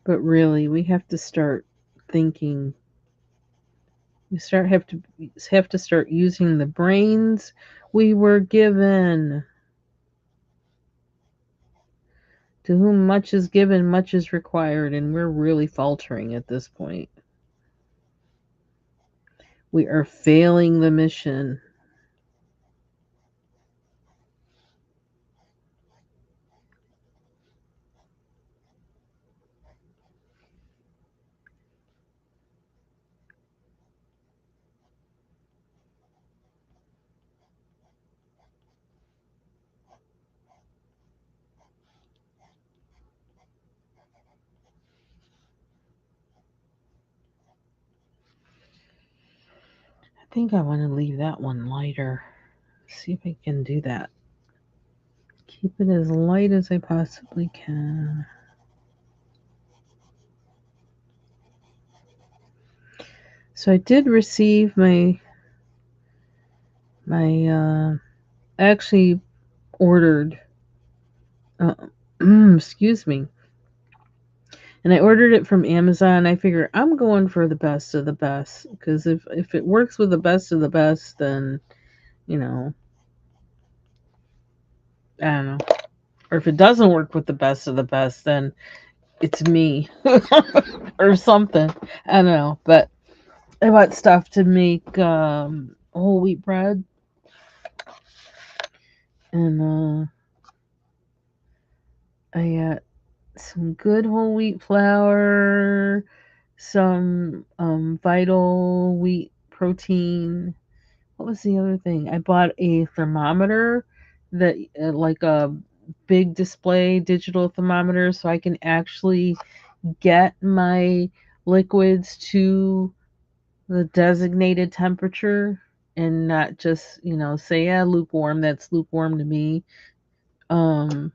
A: But really, we have to start thinking. We have to start using the brains we were given. To whom much is given, much is required, and we're really faltering at this point. We are failing the mission. I think I want to leave that one lighter. See if I can do that. Keep it as light as I possibly can. So I did receive my actually ordered uh, excuse me. And I ordered it from Amazon. I figure I'm going for the best of the best because if it works with the best of the best, then you know, I don't know. Or if it doesn't work with the best of the best, then it's me or something. I don't know. But I bought stuff to make whole wheat bread and I got some good whole wheat flour, some vital wheat protein. What was the other thing? I bought a thermometer that like a big display digital thermometer so I can actually get my liquids to the designated temperature and not just, say yeah, lukewarm, that's lukewarm to me. Um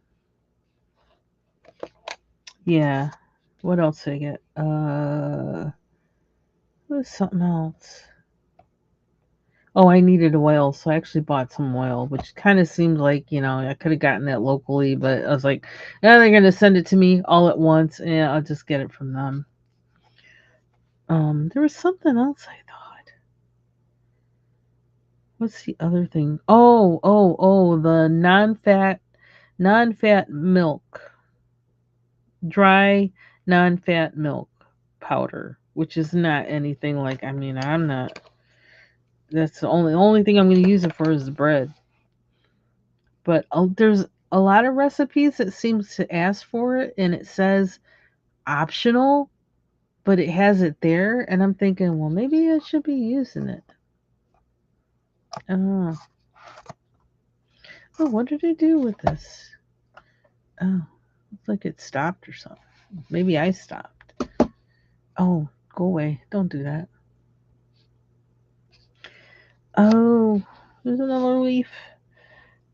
A: yeah. What else did I get? What was something else? Oh, I needed oil, so I actually bought some oil, which kind of seemed like, I could have gotten that locally, but I was like, yeah, they're gonna send it to me all at once, and I'll just get it from them. There was something else I thought. What's the other thing? Oh, the non-fat milk, dry non-fat milk powder, which is not anything like. I mean, I'm not. That's the only thing I'm going to use it for is the bread. But there's a lot of recipes that seems to ask for it, and it says optional, but it has it there, and I'm thinking, well, maybe I should be using it. Oh, oh, what did I do with this? Oh, looks like it stopped or something. Maybe I stopped. Oh, go away! Don't do that. Oh, there's another leaf.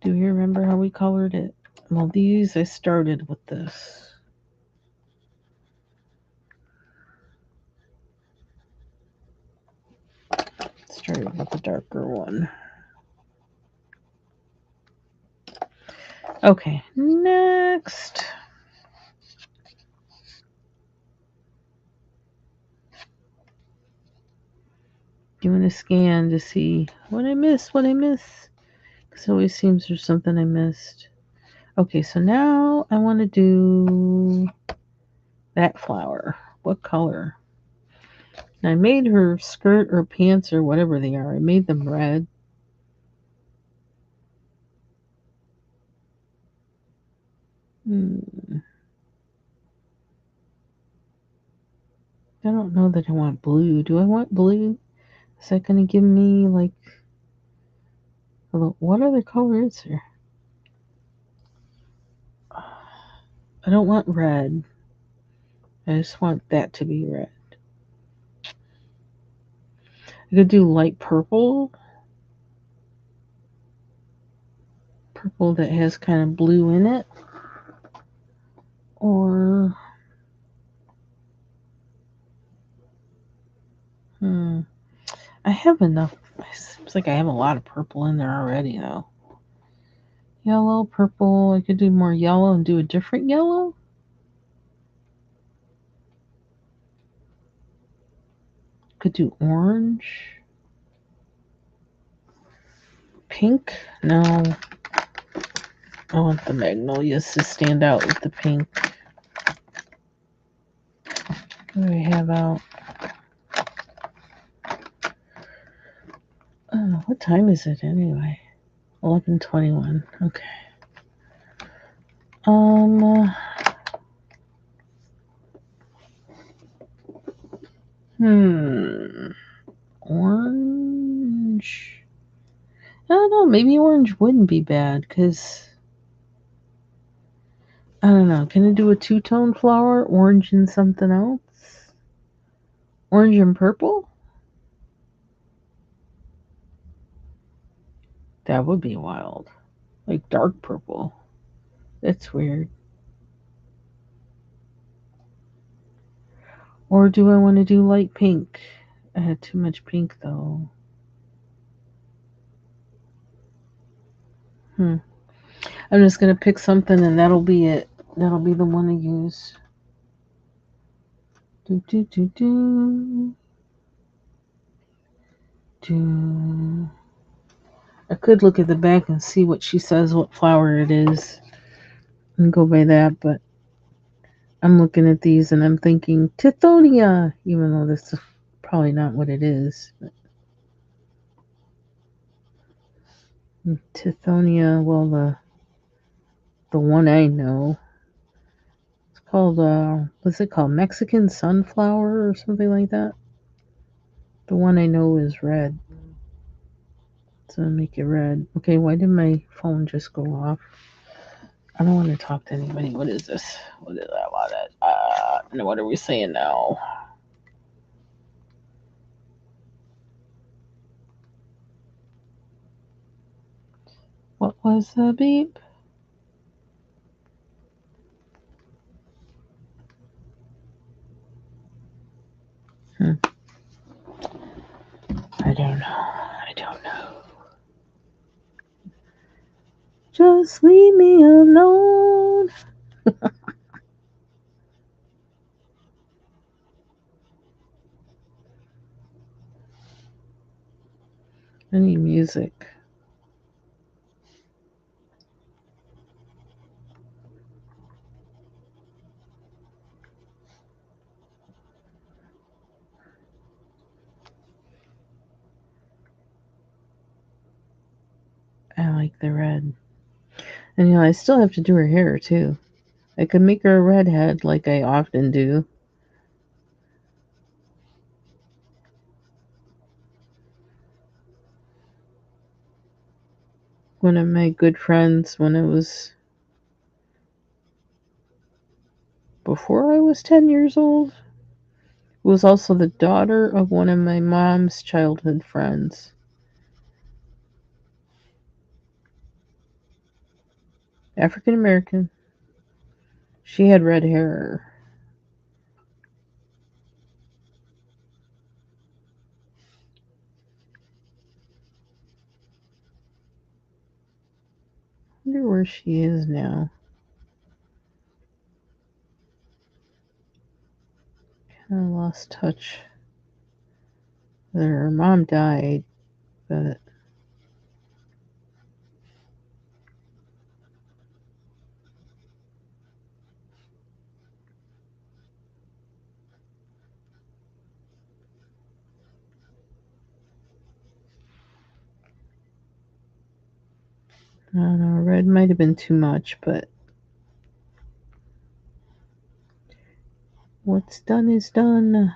A: Do you remember how we colored it? Well, these I started with this. Started with the darker one. Okay, next. Doing a scan to see what I missed, Because it always seems there's something I missed. Okay, so now I want to do that flower. What color? And I made her skirt or pants or whatever they are. I made them red. I don't know that I want blue. Do I want blue? Is that going to give me like... What other color is there? I don't want red. I just want that to be red. I could do light purple. Purple that has kind of blue in it. Or... I have enough. It seems like I have a lot of purple in there already, though. Yellow, purple. I could do more yellow and do a different yellow. Could do orange. Pink? No. I want the magnolias to stand out with the pink. What do we have out? Oh, what time is it anyway? 11:21. Okay. Orange. I don't know. Maybe orange wouldn't be bad because I don't know. Can I do a two-tone flower? Orange and something else? Orange and purple? That would be wild. Like dark purple. That's weird. Or do I want to do light pink? I had too much pink though. I'm just gonna pick something and that'll be it. That'll be the one to use. Do do do do. Do. I could look at the back and see what she says, what flower it is, and go by that, but I'm looking at these and I'm thinking Tithonia, even though this is probably not what it is. But Tithonia, well, the one I know, it's called, what's it called? Mexican sunflower or something like that. The one I know is red. So make it red. Okay, why did my phone just go off? I don't want to talk to anybody. What is this? What is that? What are we saying now? What was the beep? I don't know. Just leave me alone. I need music. I like the red. And I still have to do her hair too. I could make her a redhead like I often do. One of my good friends, when it was before I was 10 years old, was also the daughter of one of my mom's childhood friends. African American. She had red hair. I wonder where she is now. Kind of lost touch. Her mom died, but I don't know. Red might have been too much, but what's done is done.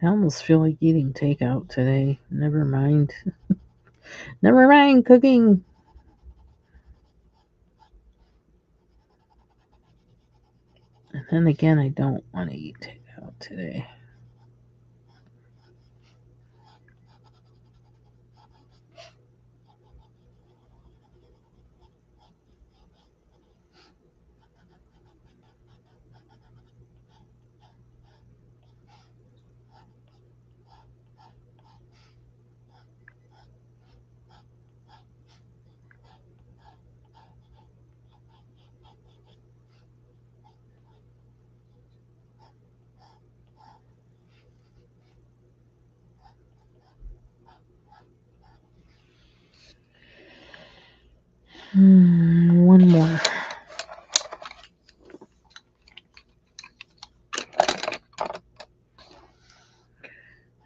A: I almost feel like eating takeout today. Never mind. Never mind cooking. And again, I don't want to eat takeout today. One more.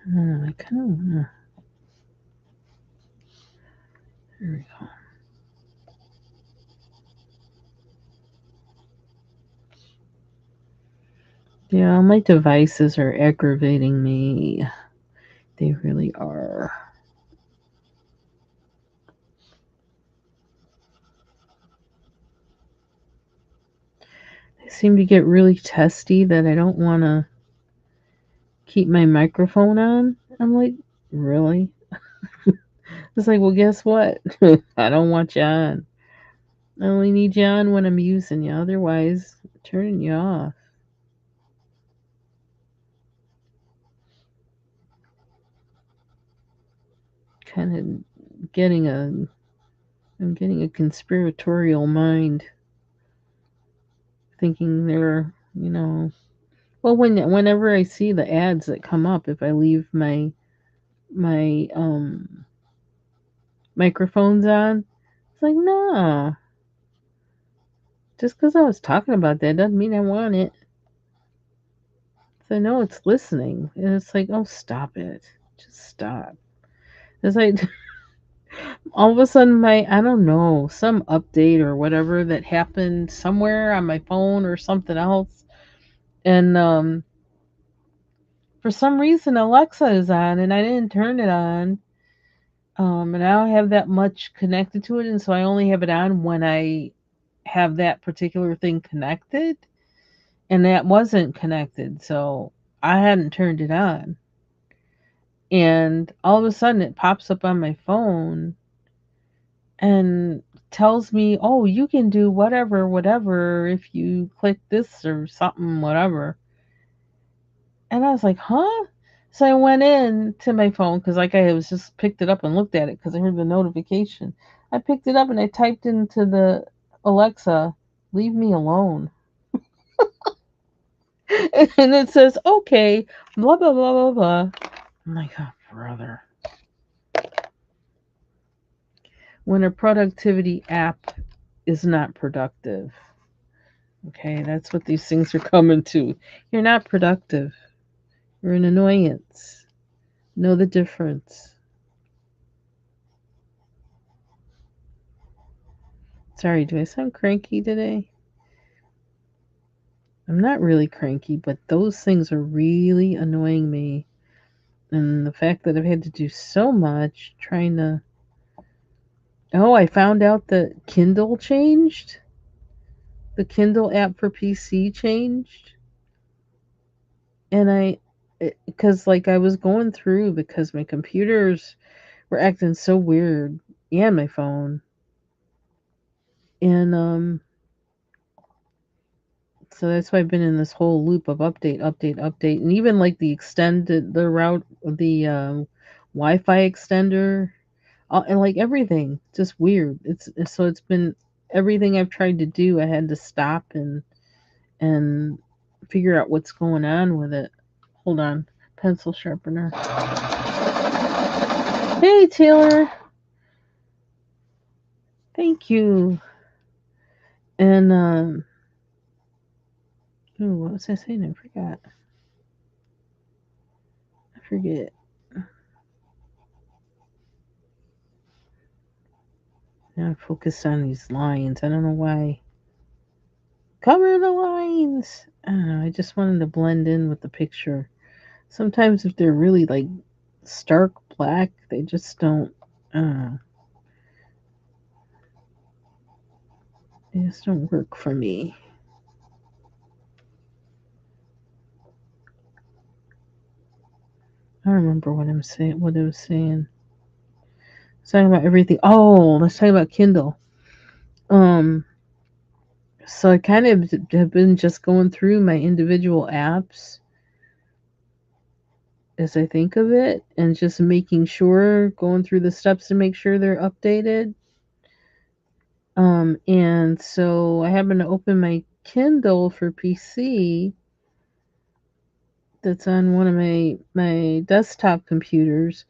A: I kind of want to. There we go. Yeah, my devices are aggravating me. They really are. They seem to get really testy that I don't want to keep my microphone on. I'm like, really? It's like, well, guess what? I don't want you on. I only need you on when I'm using you. Otherwise, I'm turning you off. Kind of getting a, I'm getting a conspiratorial mind, thinking they're, well, whenever I see the ads that come up, if I leave my microphones on, it's like, nah. Just because I was talking about that doesn't mean I want it. So I know it's listening, and it's like, oh, stop it, just stop. It's like all of a sudden I don't know, some update or whatever that happened somewhere on my phone or something else, and for some reason Alexa is on, and I didn't turn it on. And I don't have that much connected to it, and so I only have it on when I have that particular thing connected, and that wasn't connected, so I hadn't turned it on. And all of a sudden it pops up on my phone and tells me, "Oh, you can do whatever if you click this or something whatever." And I was like, "Huh?" So I went in to my phone cuz like I was just picked it up and looked at it cuz I heard the notification. I picked it up and I typed into the Alexa, "Leave me alone." And it says, "Okay, blah blah blah blah blah." I'm like, "Oh, brother." When a productivity app is not productive. Okay, that's what these things are coming to. You're not productive. You're an annoyance. Know the difference. Sorry, do I sound cranky today? I'm not really cranky, but those things are really annoying me. And the fact that I've had to do so much trying to. Oh, I found out that Kindle changed. The Kindle app for PC changed. And because like I was going through because my computers were acting so weird and my phone. And so that's why I've been in this whole loop of update, and even like the route, the Wi-Fi extender, and like everything, just weird. So it's been everything I've tried to do. I had to stop and figure out what's going on with it. Hold on, pencil sharpener. Hey Taylor, thank you. And ooh, what was I saying? I forgot. I forget. Now I focused on these lines. I don't know why. Cover the lines. I don't know. I just wanted to blend in with the picture. Sometimes if they're really like stark black, they just don't. They just don't work for me. I remember what I'm saying. What I was saying. It's talking about everything. Oh, let's talk about Kindle. Um, so I kind of have been just going through my individual apps as I think of it, and just making sure, going through the steps to make sure they're updated. And so I happen to open my Kindle for PC that's on one of my desktop computers,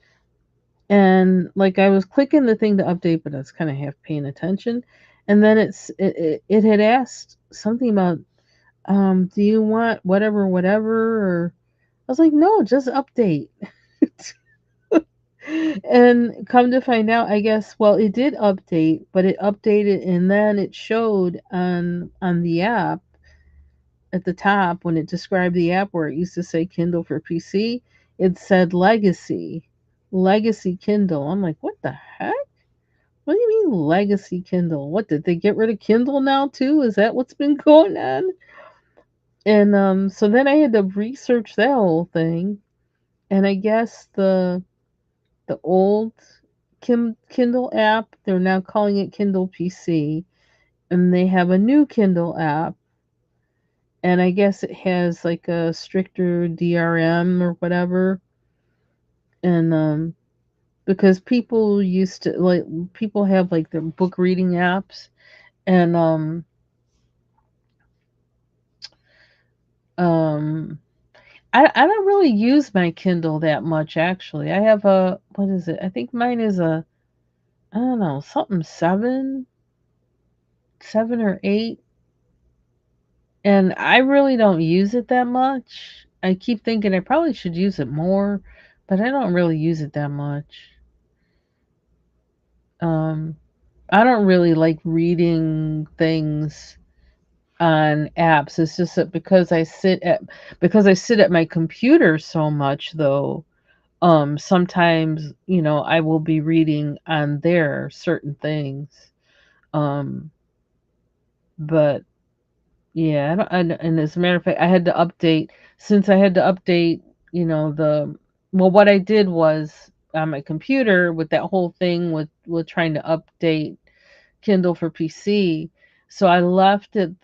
A: and like I was clicking the thing to update, but I was kind of half paying attention, and then it had asked something about do you want whatever whatever, or I was like, no, just update. And come to find out, I guess, well, it did update, but it updated and then it showed on the app at the top when it described the app where it used to say Kindle for PC, it said Legacy Kindle. I'm like, what the heck? What do you mean Legacy Kindle? What, did they get rid of Kindle now too? Is that what's been going on? And so then I had to research that whole thing, and I guess the old Kindle app, they're now calling it Kindle PC, and they have a new Kindle app, and I guess it has like a stricter DRM or whatever. And because people used to like people have like their book reading apps, and um I don't really use my Kindle that much actually. I have a, what is it? I think mine is a, I don't know, something 7 or 8. And I really don't use it that much. I keep thinking I probably should use it more, but I don't really use it that much. Um, I don't really like reading things on apps. It's just that because I sit at my computer so much though, sometimes, I will be reading on there certain things. Um, but yeah, I don't, and as a matter of fact, I had to update, since I had to update, well, what I did was on my computer with that whole thing with trying to update Kindle for PC. So I left the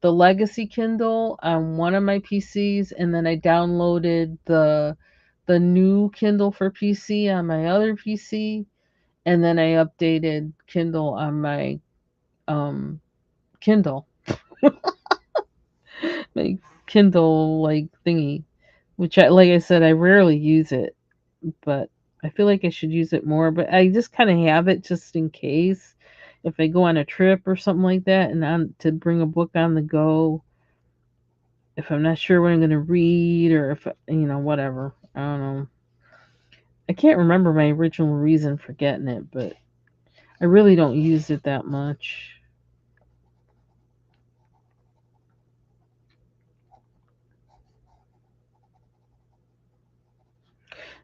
A: legacy Kindle on one of my PCs, and then I downloaded the new Kindle for PC on my other PC, and then I updated Kindle on my um Kindle. My Kindle like thingy, which like I said, I rarely use it, but I feel like I should use it more. But I just kind of have it just in case if I go on a trip or something like that, and to bring a book on the go. If I'm not sure what I'm going to read, or if whatever, I don't know. I can't remember my original reason for getting it, but I really don't use it that much.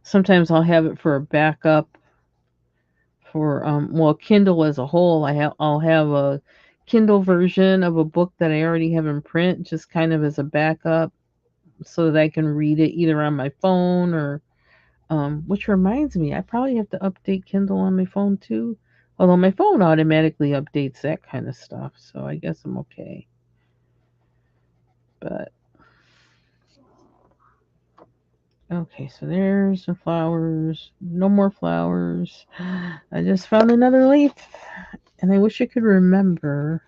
A: Sometimes I'll have it for a backup for well, Kindle as a whole. I'll have a Kindle version of a book that I already have in print, just kind of as a backup, so that I can read it either on my phone or which reminds me, I probably have to update Kindle on my phone too. Although my phone automatically updates that kind of stuff, so I guess I'm okay. But okay, so there's the flowers. No more flowers. I just found another leaf, and I wish I could remember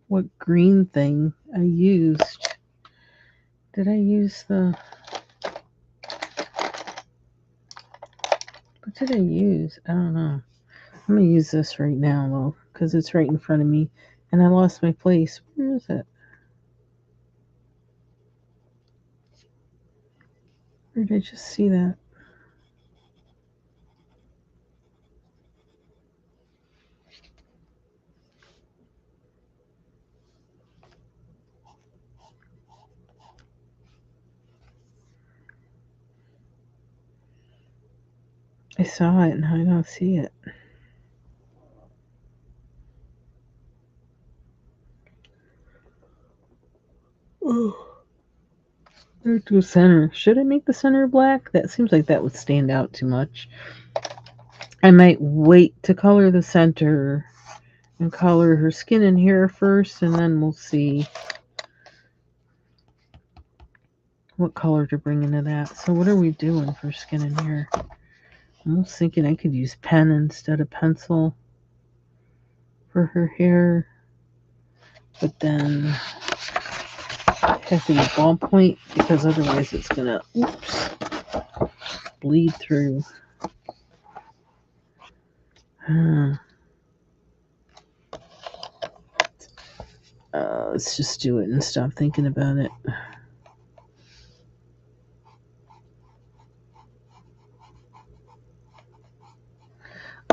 A: what green thing I used. Did I use what did I use? I don't know. I'm gonna use this right now though, because it's right in front of me, and I lost my place. Where is it? Where did I just see that? I saw it and I don't see it. Oh, To center. Should I make the center black? That seems like that would stand out too much. I might wait to color the center and color her skin and hair first, and then we'll see what color to bring into that. So what are we doing for skin and hair? I'm almost thinking I could use pen instead of pencil for her hair, but then I have to use ballpoint because otherwise it's gonna bleed through. Let's just do it and stop thinking about it.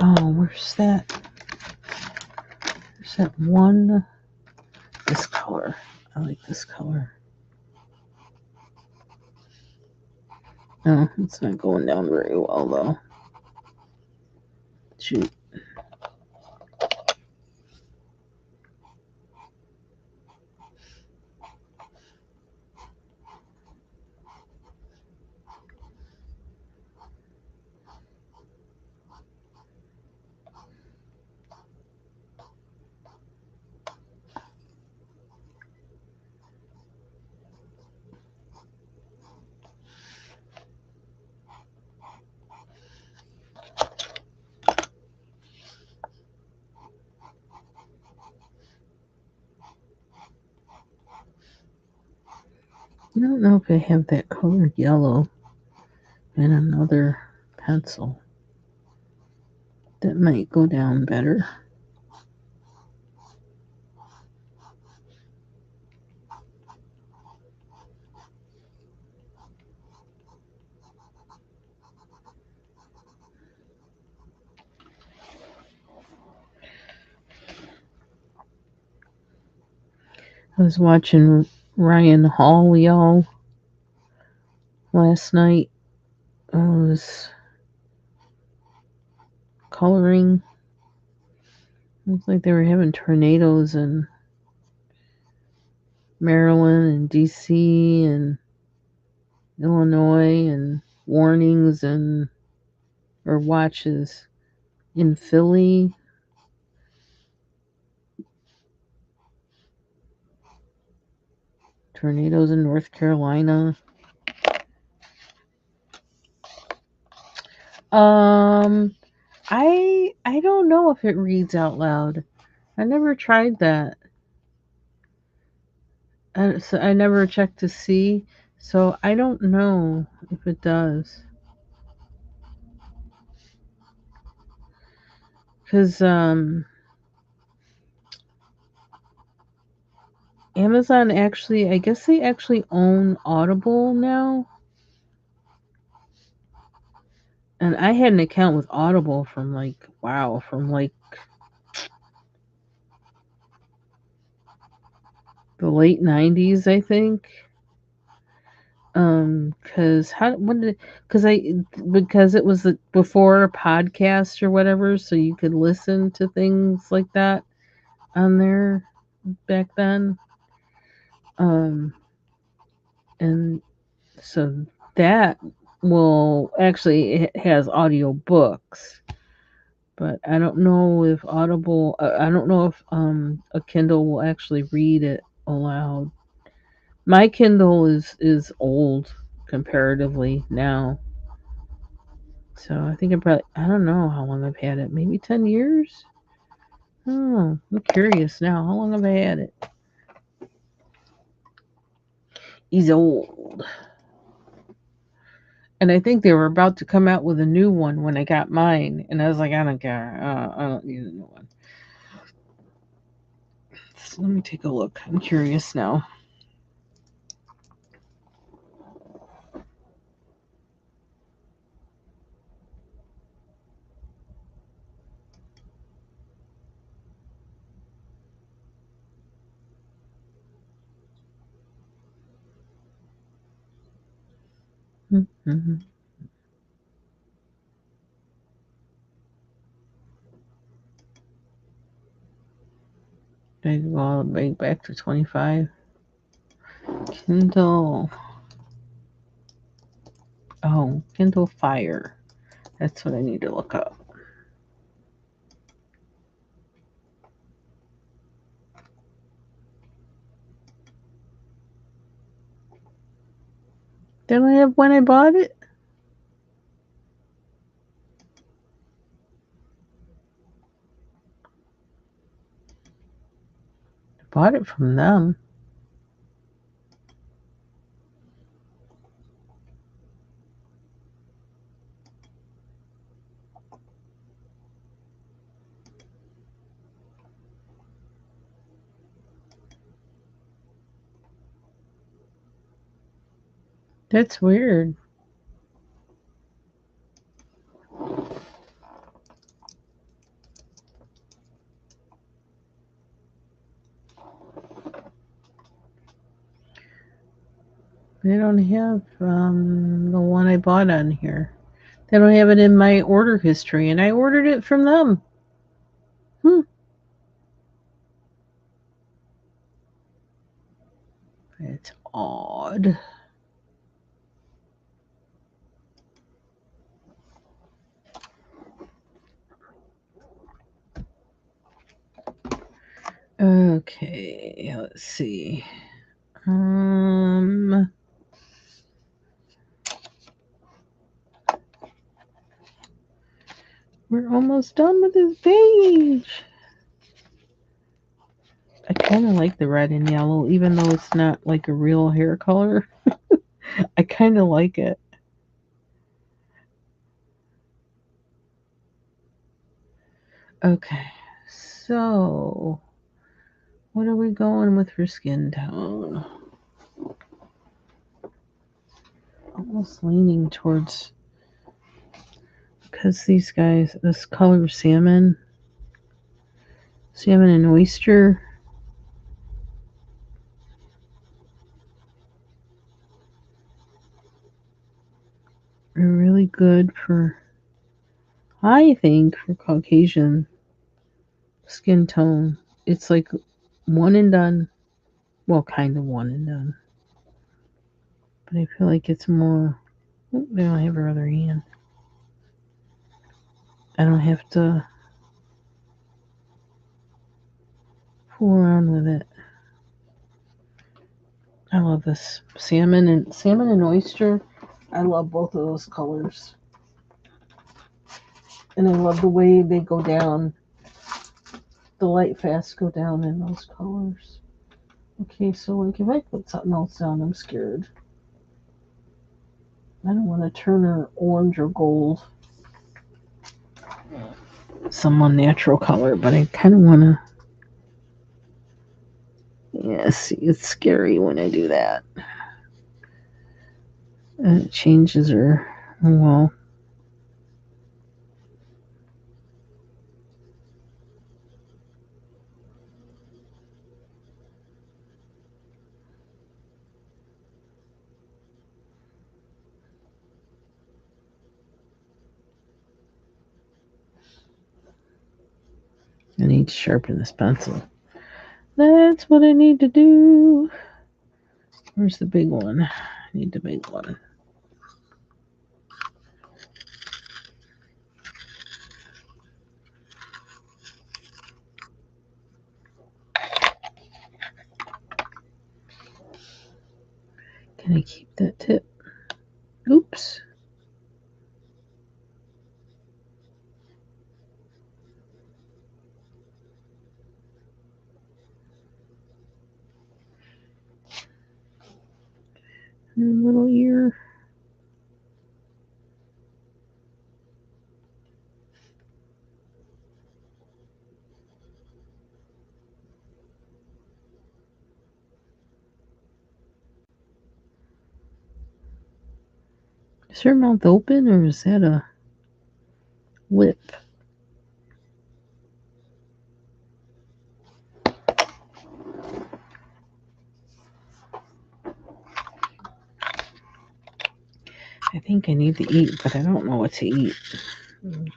A: Oh, where's that? There's that one. This color. I like this color. No, it's not going down very well though. Shoot. I don't know if I have that colored yellow and another pencil. That might go down better. I was watching Ryan Hall, y'all, last night. I was coloring. It looked like they were having tornadoes in Maryland and DC and Illinois and warnings and or watches in Philly. Tornadoes in North Carolina. I don't know if it reads out loud. I never tried that. So I never checked to see. So I don't know if it does. Cuz Amazon actually, I guess they actually own Audible now. And I had an account with Audible from like the late 90s, I think. Cause because it was before a podcast or whatever, so you could listen to things like that on there back then. And so that will actually, it has audio books, but I don't know if Audible, I don't know if a Kindle will actually read it aloud. My Kindle is old comparatively now. So I think I don't know how long I've had it. Maybe 10 years? Oh, I'm curious now. How long have I had it? He's old. And I think they were about to come out with a new one when I got mine. And I was like, I don't care. I don't need a new one. So let me take a look. I'm curious now. Mm-hmm. Did I go all the way back to 25? Kindle. Oh, Kindle Fire. That's what I need to look up. Didn't I have when I bought it? I bought it from them. That's weird. They don't have the one I bought on here. They don't have it in my order history, and I ordered it from them. It's odd. Okay, let's see. We're almost done with this page. I kind of like the red and yellow, even though it's not like a real hair color. I kind of like it. Okay, so what are we going with for skin tone? Almost leaning towards, because these guys, this color salmon and oyster, are really good for, I think, for Caucasian skin tone. It's like one and done. Well, kind of one and done. But I feel like it's more. Oh, they don't have her other hand. I don't have to fool around with it. I love this salmon and oyster. I love both of those colors. And I love the way they go down. The light fast go down in those colors. Okay, so like if I put something else down, I'm scared. I don't want to turn her orange or gold. Some unnatural color, but I kind of want to. Yeah, see, it's scary when I do that. And it changes her. Oh, well. I need to sharpen this pencil. That's what I need to do. Where's the big one? I need the big one. Can I keep that tip? Oops. Little ear. Is her mouth open or is that a lip? I think I need to eat, but I don't know what to eat.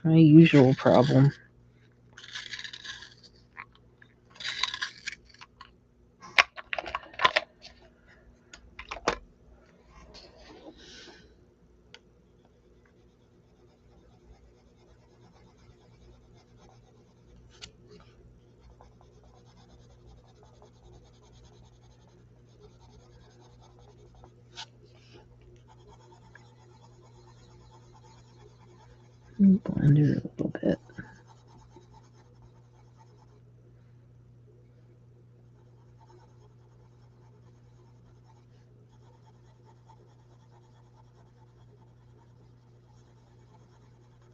A: My usual problem. Blend her a little bit.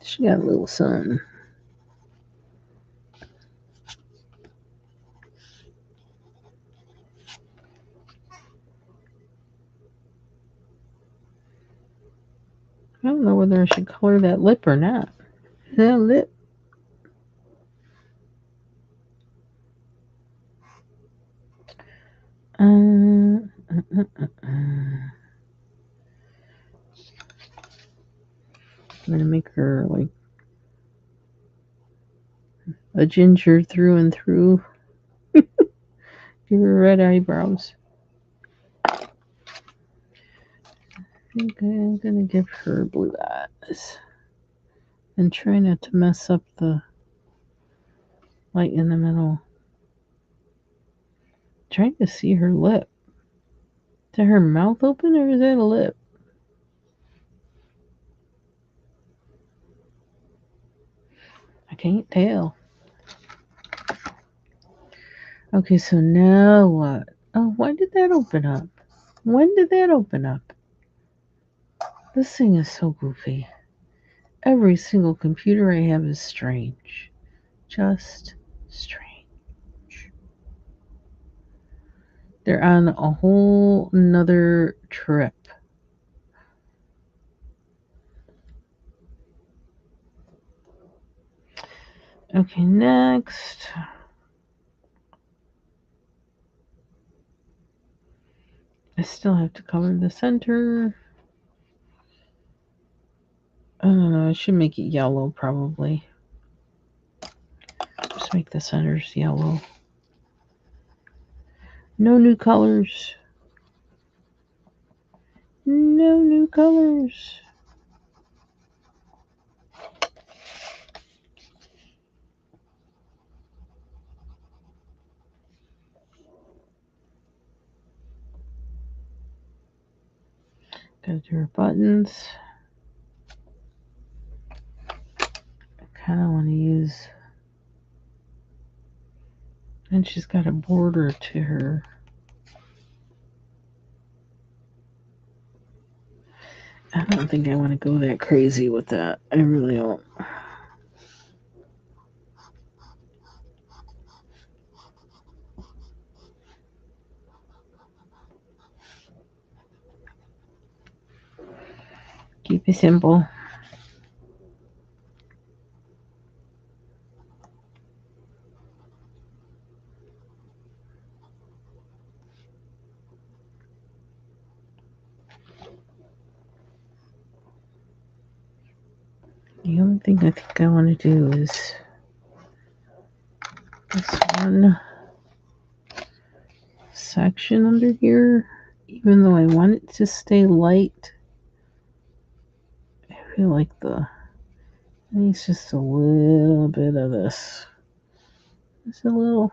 A: She got a little sun. I don't know whether I should color that lip or not. That lip. I'm gonna make her like a ginger through and through. Give her red eyebrows. Okay, I'm gonna give her blue eyes. And try not to mess up the light in the middle. Trying to see her lip. Is that her mouth open or is that a lip? I can't tell. Okay, so now what? Oh, why did that open up? When did that open up? This thing is so goofy. Every single computer I have is strange. Just strange. They're on a whole nother trip. Okay, next. I still have to color the center. I don't know, I should make it yellow probably. Just make the centers yellow. No new colors. No new colors. Gotta do her buttons. I kind of want to use. And she's got a border to her. I don't think I want to go that crazy with that. I really don't. Keep it simple. The only thing I think I want to do is this one section under here. Even though I want it to stay light, I feel like it needs just a little bit of this. Just a little.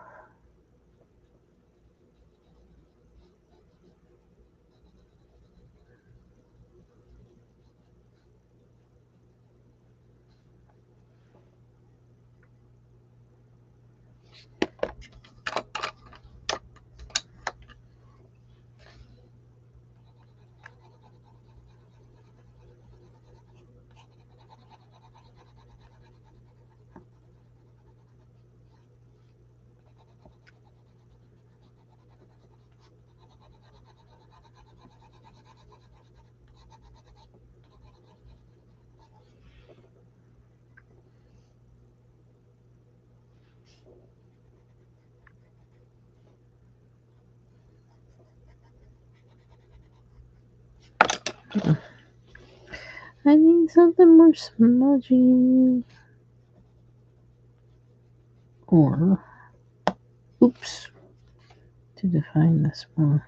A: I need something more smudgy. Or, oops, to define this more.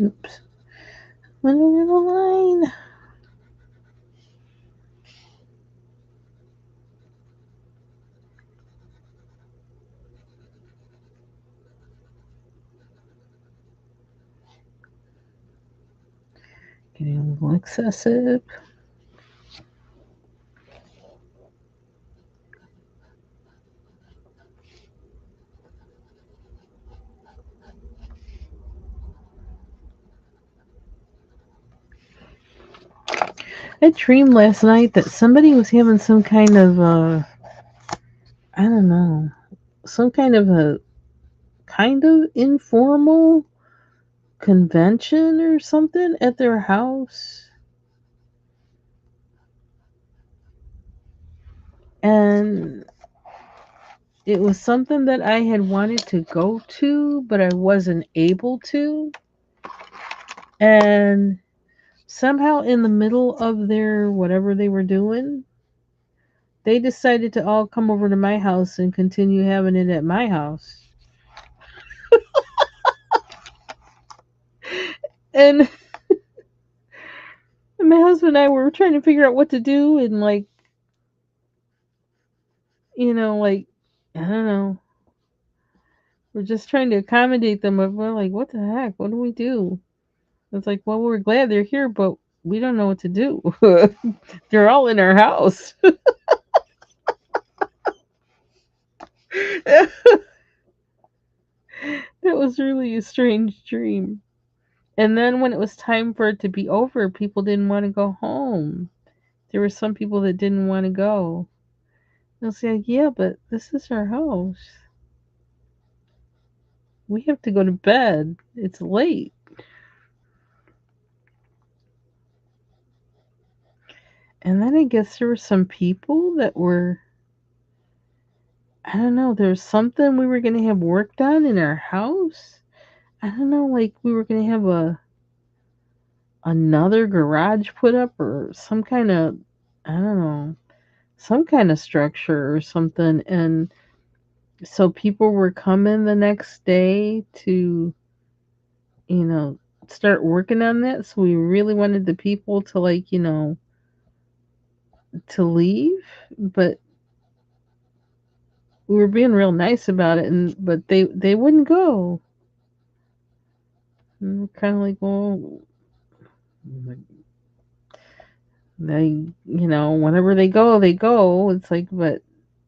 A: Oops. Went over the line. Getting a little excessive. I dreamed last night that somebody was having some kind of I don't know, some kind of informal convention or something at their house. And it was something that I had wanted to go to, but I wasn't able to. And somehow in the middle of their whatever they were doing, they decided to all come over to my house and continue having it at my house. And my husband and I were trying to figure out what to do and like, like I don't know. We're just trying to accommodate them, but we're like, what the heck? What do we do? It's like, well, we're glad they're here, but we don't know what to do. They're all in our house. That was really a strange dream. And then when it was time for it to be over, people didn't want to go home. There were some people that didn't want to go. They'll say, yeah, but this is our house. We have to go to bed. It's late. And then I guess there were some people that were, I don't know, there was something we were going to have work done in our house. I don't know, like we were going to have another garage put up or some kind of, I don't know, some kind of structure or something. And so people were coming the next day to, you know, start working on that. So we really wanted the people to like, to leave, but we were being real nice about it, and but they wouldn't go. And we're kind of like, well, they, whenever they go, they go. It's like, but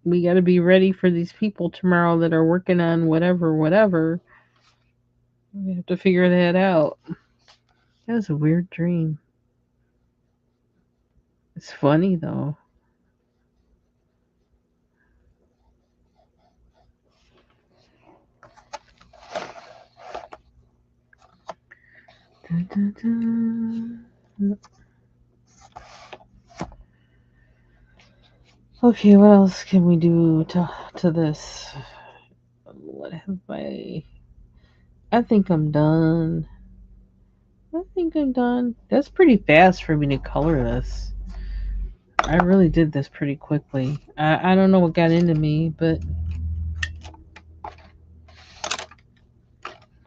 A: we got to be ready for these people tomorrow that are working on whatever, whatever. We have to figure that out. That was a weird dream. It's funny though. Dun, dun, dun. Okay, what else can we do to this? What have I think I'm done. I think I'm done. That's pretty fast for me to color this. I really did this pretty quickly. I don't know what got into me, but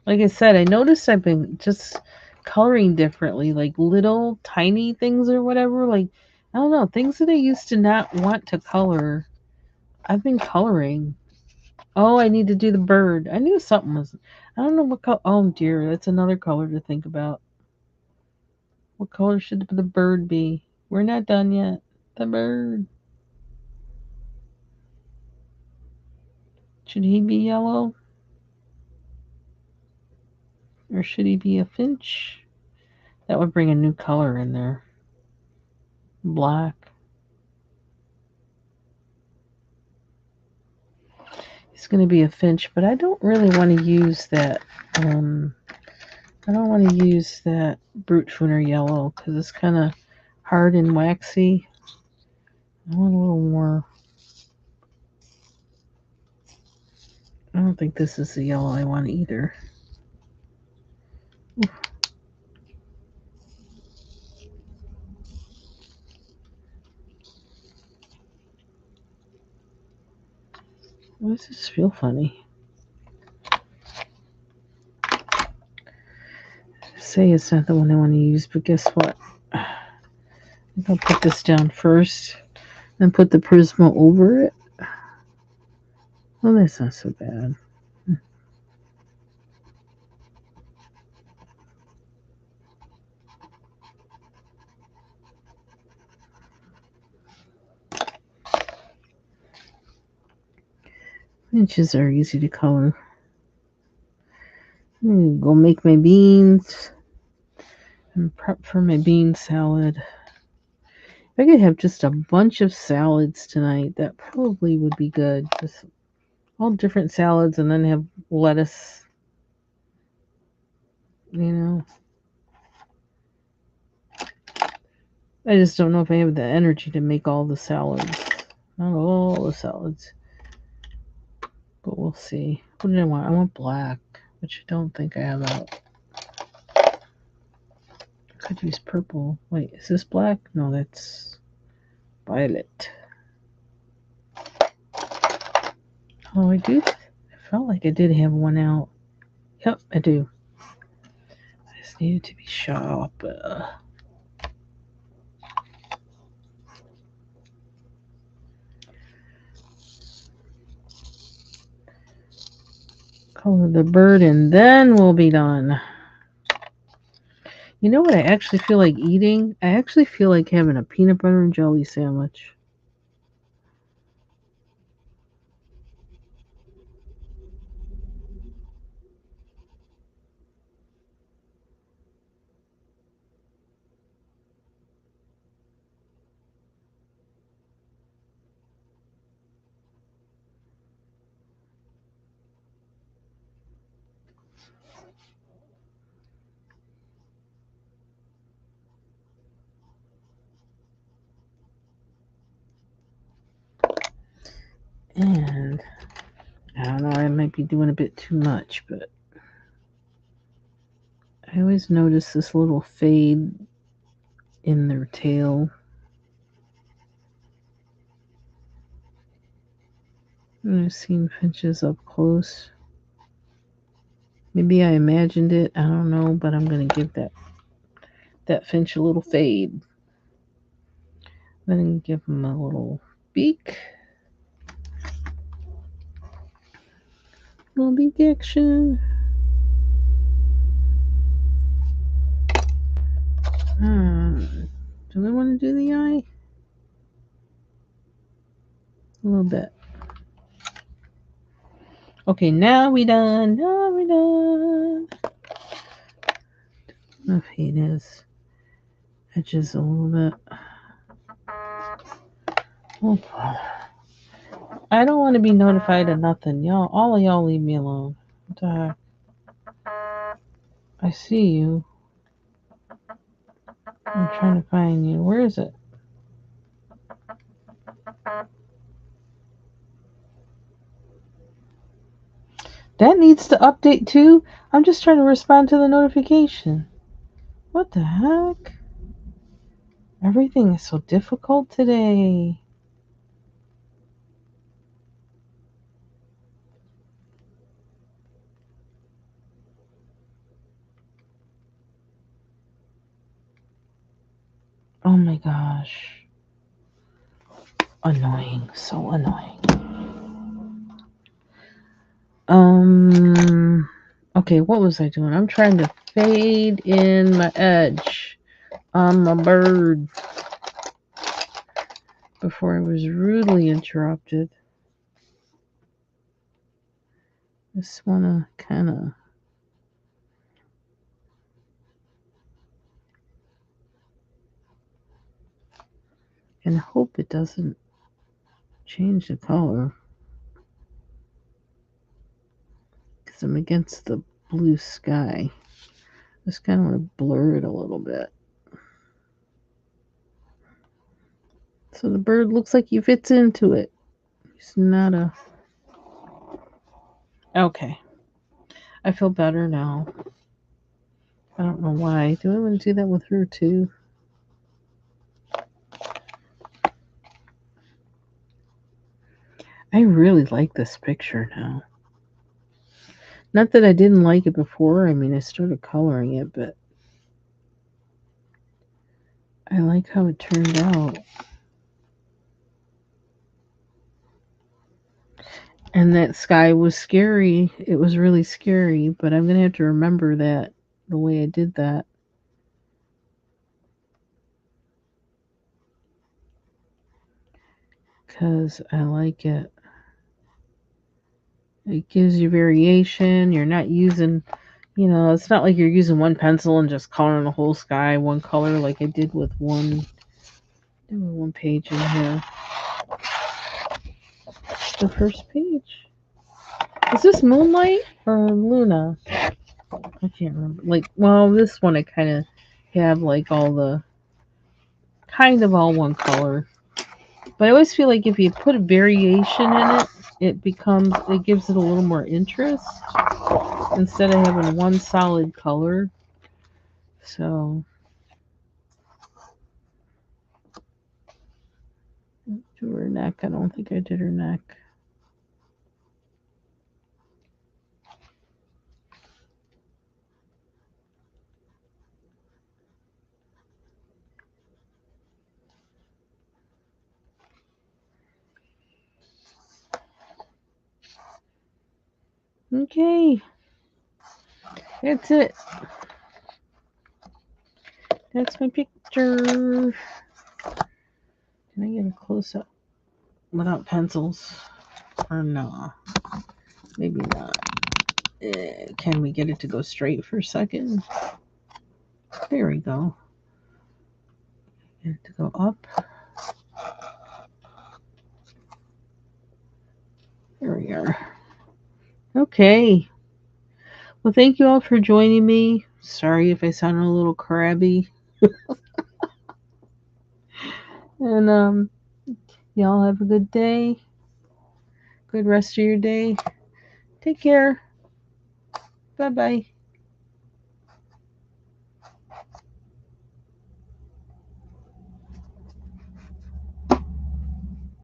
A: like I said, I noticed I've been just coloring differently, like little tiny things or whatever. Like, I don't know, things that I used to not want to color. I've been coloring. Oh, I need to do the bird. I knew something was. I don't know what color. Oh dear, that's another color to think about. What color should the bird be? We're not done yet. The bird. Should he be yellow? Or should he be a finch? That would bring a new color in there. Black. He's going to be a finch, but I don't really want to use that. I don't want to use that brute Fooner yellow because it's kind of hard and waxy. I want a little more. I don't think this is the yellow I want either. Oof. Why does this feel funny? say it's not the one I want to use, but guess what? I'll put this down first, then put the Prisma over it. Well, that's not so bad. Inches are easy to color. I'm gonna go make my beans and prep for my bean salad. If I could have just a bunch of salads tonight, that probably would be good. Just all different salads and then have lettuce, you know. I just don't know if I have the energy to make all the salads. Not all the salads. But we'll see. What did I want? I want black, which I don't think I have out. I could use purple. Wait, is this black? No, that's violet. Oh, I do. I felt like I did have one out. Yep, I do. I just needed to be sharp. Color the bird and then we'll be done. You know what I actually feel like eating? I actually feel like having a peanut butter and jelly sandwich. And I don't know, I might be doing a bit too much, but I always notice this little fade in their tail. And I've seen finches up close. Maybe I imagined it, I don't know, but I'm going to give that finch a little fade. Then give him a little beak. Little beak action. Do I want to do the eye? A little bit. Okay, now we done. Now we done. I'll fade his edges a little bit. Oh, I don't want to be notified of nothing. Y'all, all of y'all leave me alone. What the heck? I see you. I'm trying to find you. Where is it? That needs to update too. I'm just trying to respond to the notification. What the heck? Everything is so difficult today. Oh my gosh. Annoying. So annoying. Okay, what was I doing? I'm trying to fade in my edge on my bird before I was rudely interrupted. Just want to kind of and hope it doesn't change the color because I'm against the blue sky. Just kind of want to blur it a little bit. So the bird looks like he fits into it. He's not a... Okay. I feel better now. I don't know why. Do I want to do that with her too? I really like this picture now. Not that I didn't like it before. I mean, I started coloring it, but I like how it turned out. And that sky was scary. It was really scary, but I'm going to have to remember that the way I did that. Because I like it. It gives you variation. You're not using, it's not like you're using one pencil and just coloring the whole sky one color like I did with one page in here. The first page. Is this Moonlight or Luna? I can't remember. This one I kind of have like all one color. But I always feel like if you put a variation in it, it gives it a little more interest instead of having one solid color. So, do her neck. I don't think I did her neck. Okay. That's it. That's my picture. Can I get a close up without pencils? Or no? Maybe not. Can we get it to go straight for a second? There we go. Get it to go up. There we are. Okay. Well, thank you all for joining me. Sorry if I sounded a little crabby. And y'all have a good day. Good rest of your day. Take care. Bye-bye.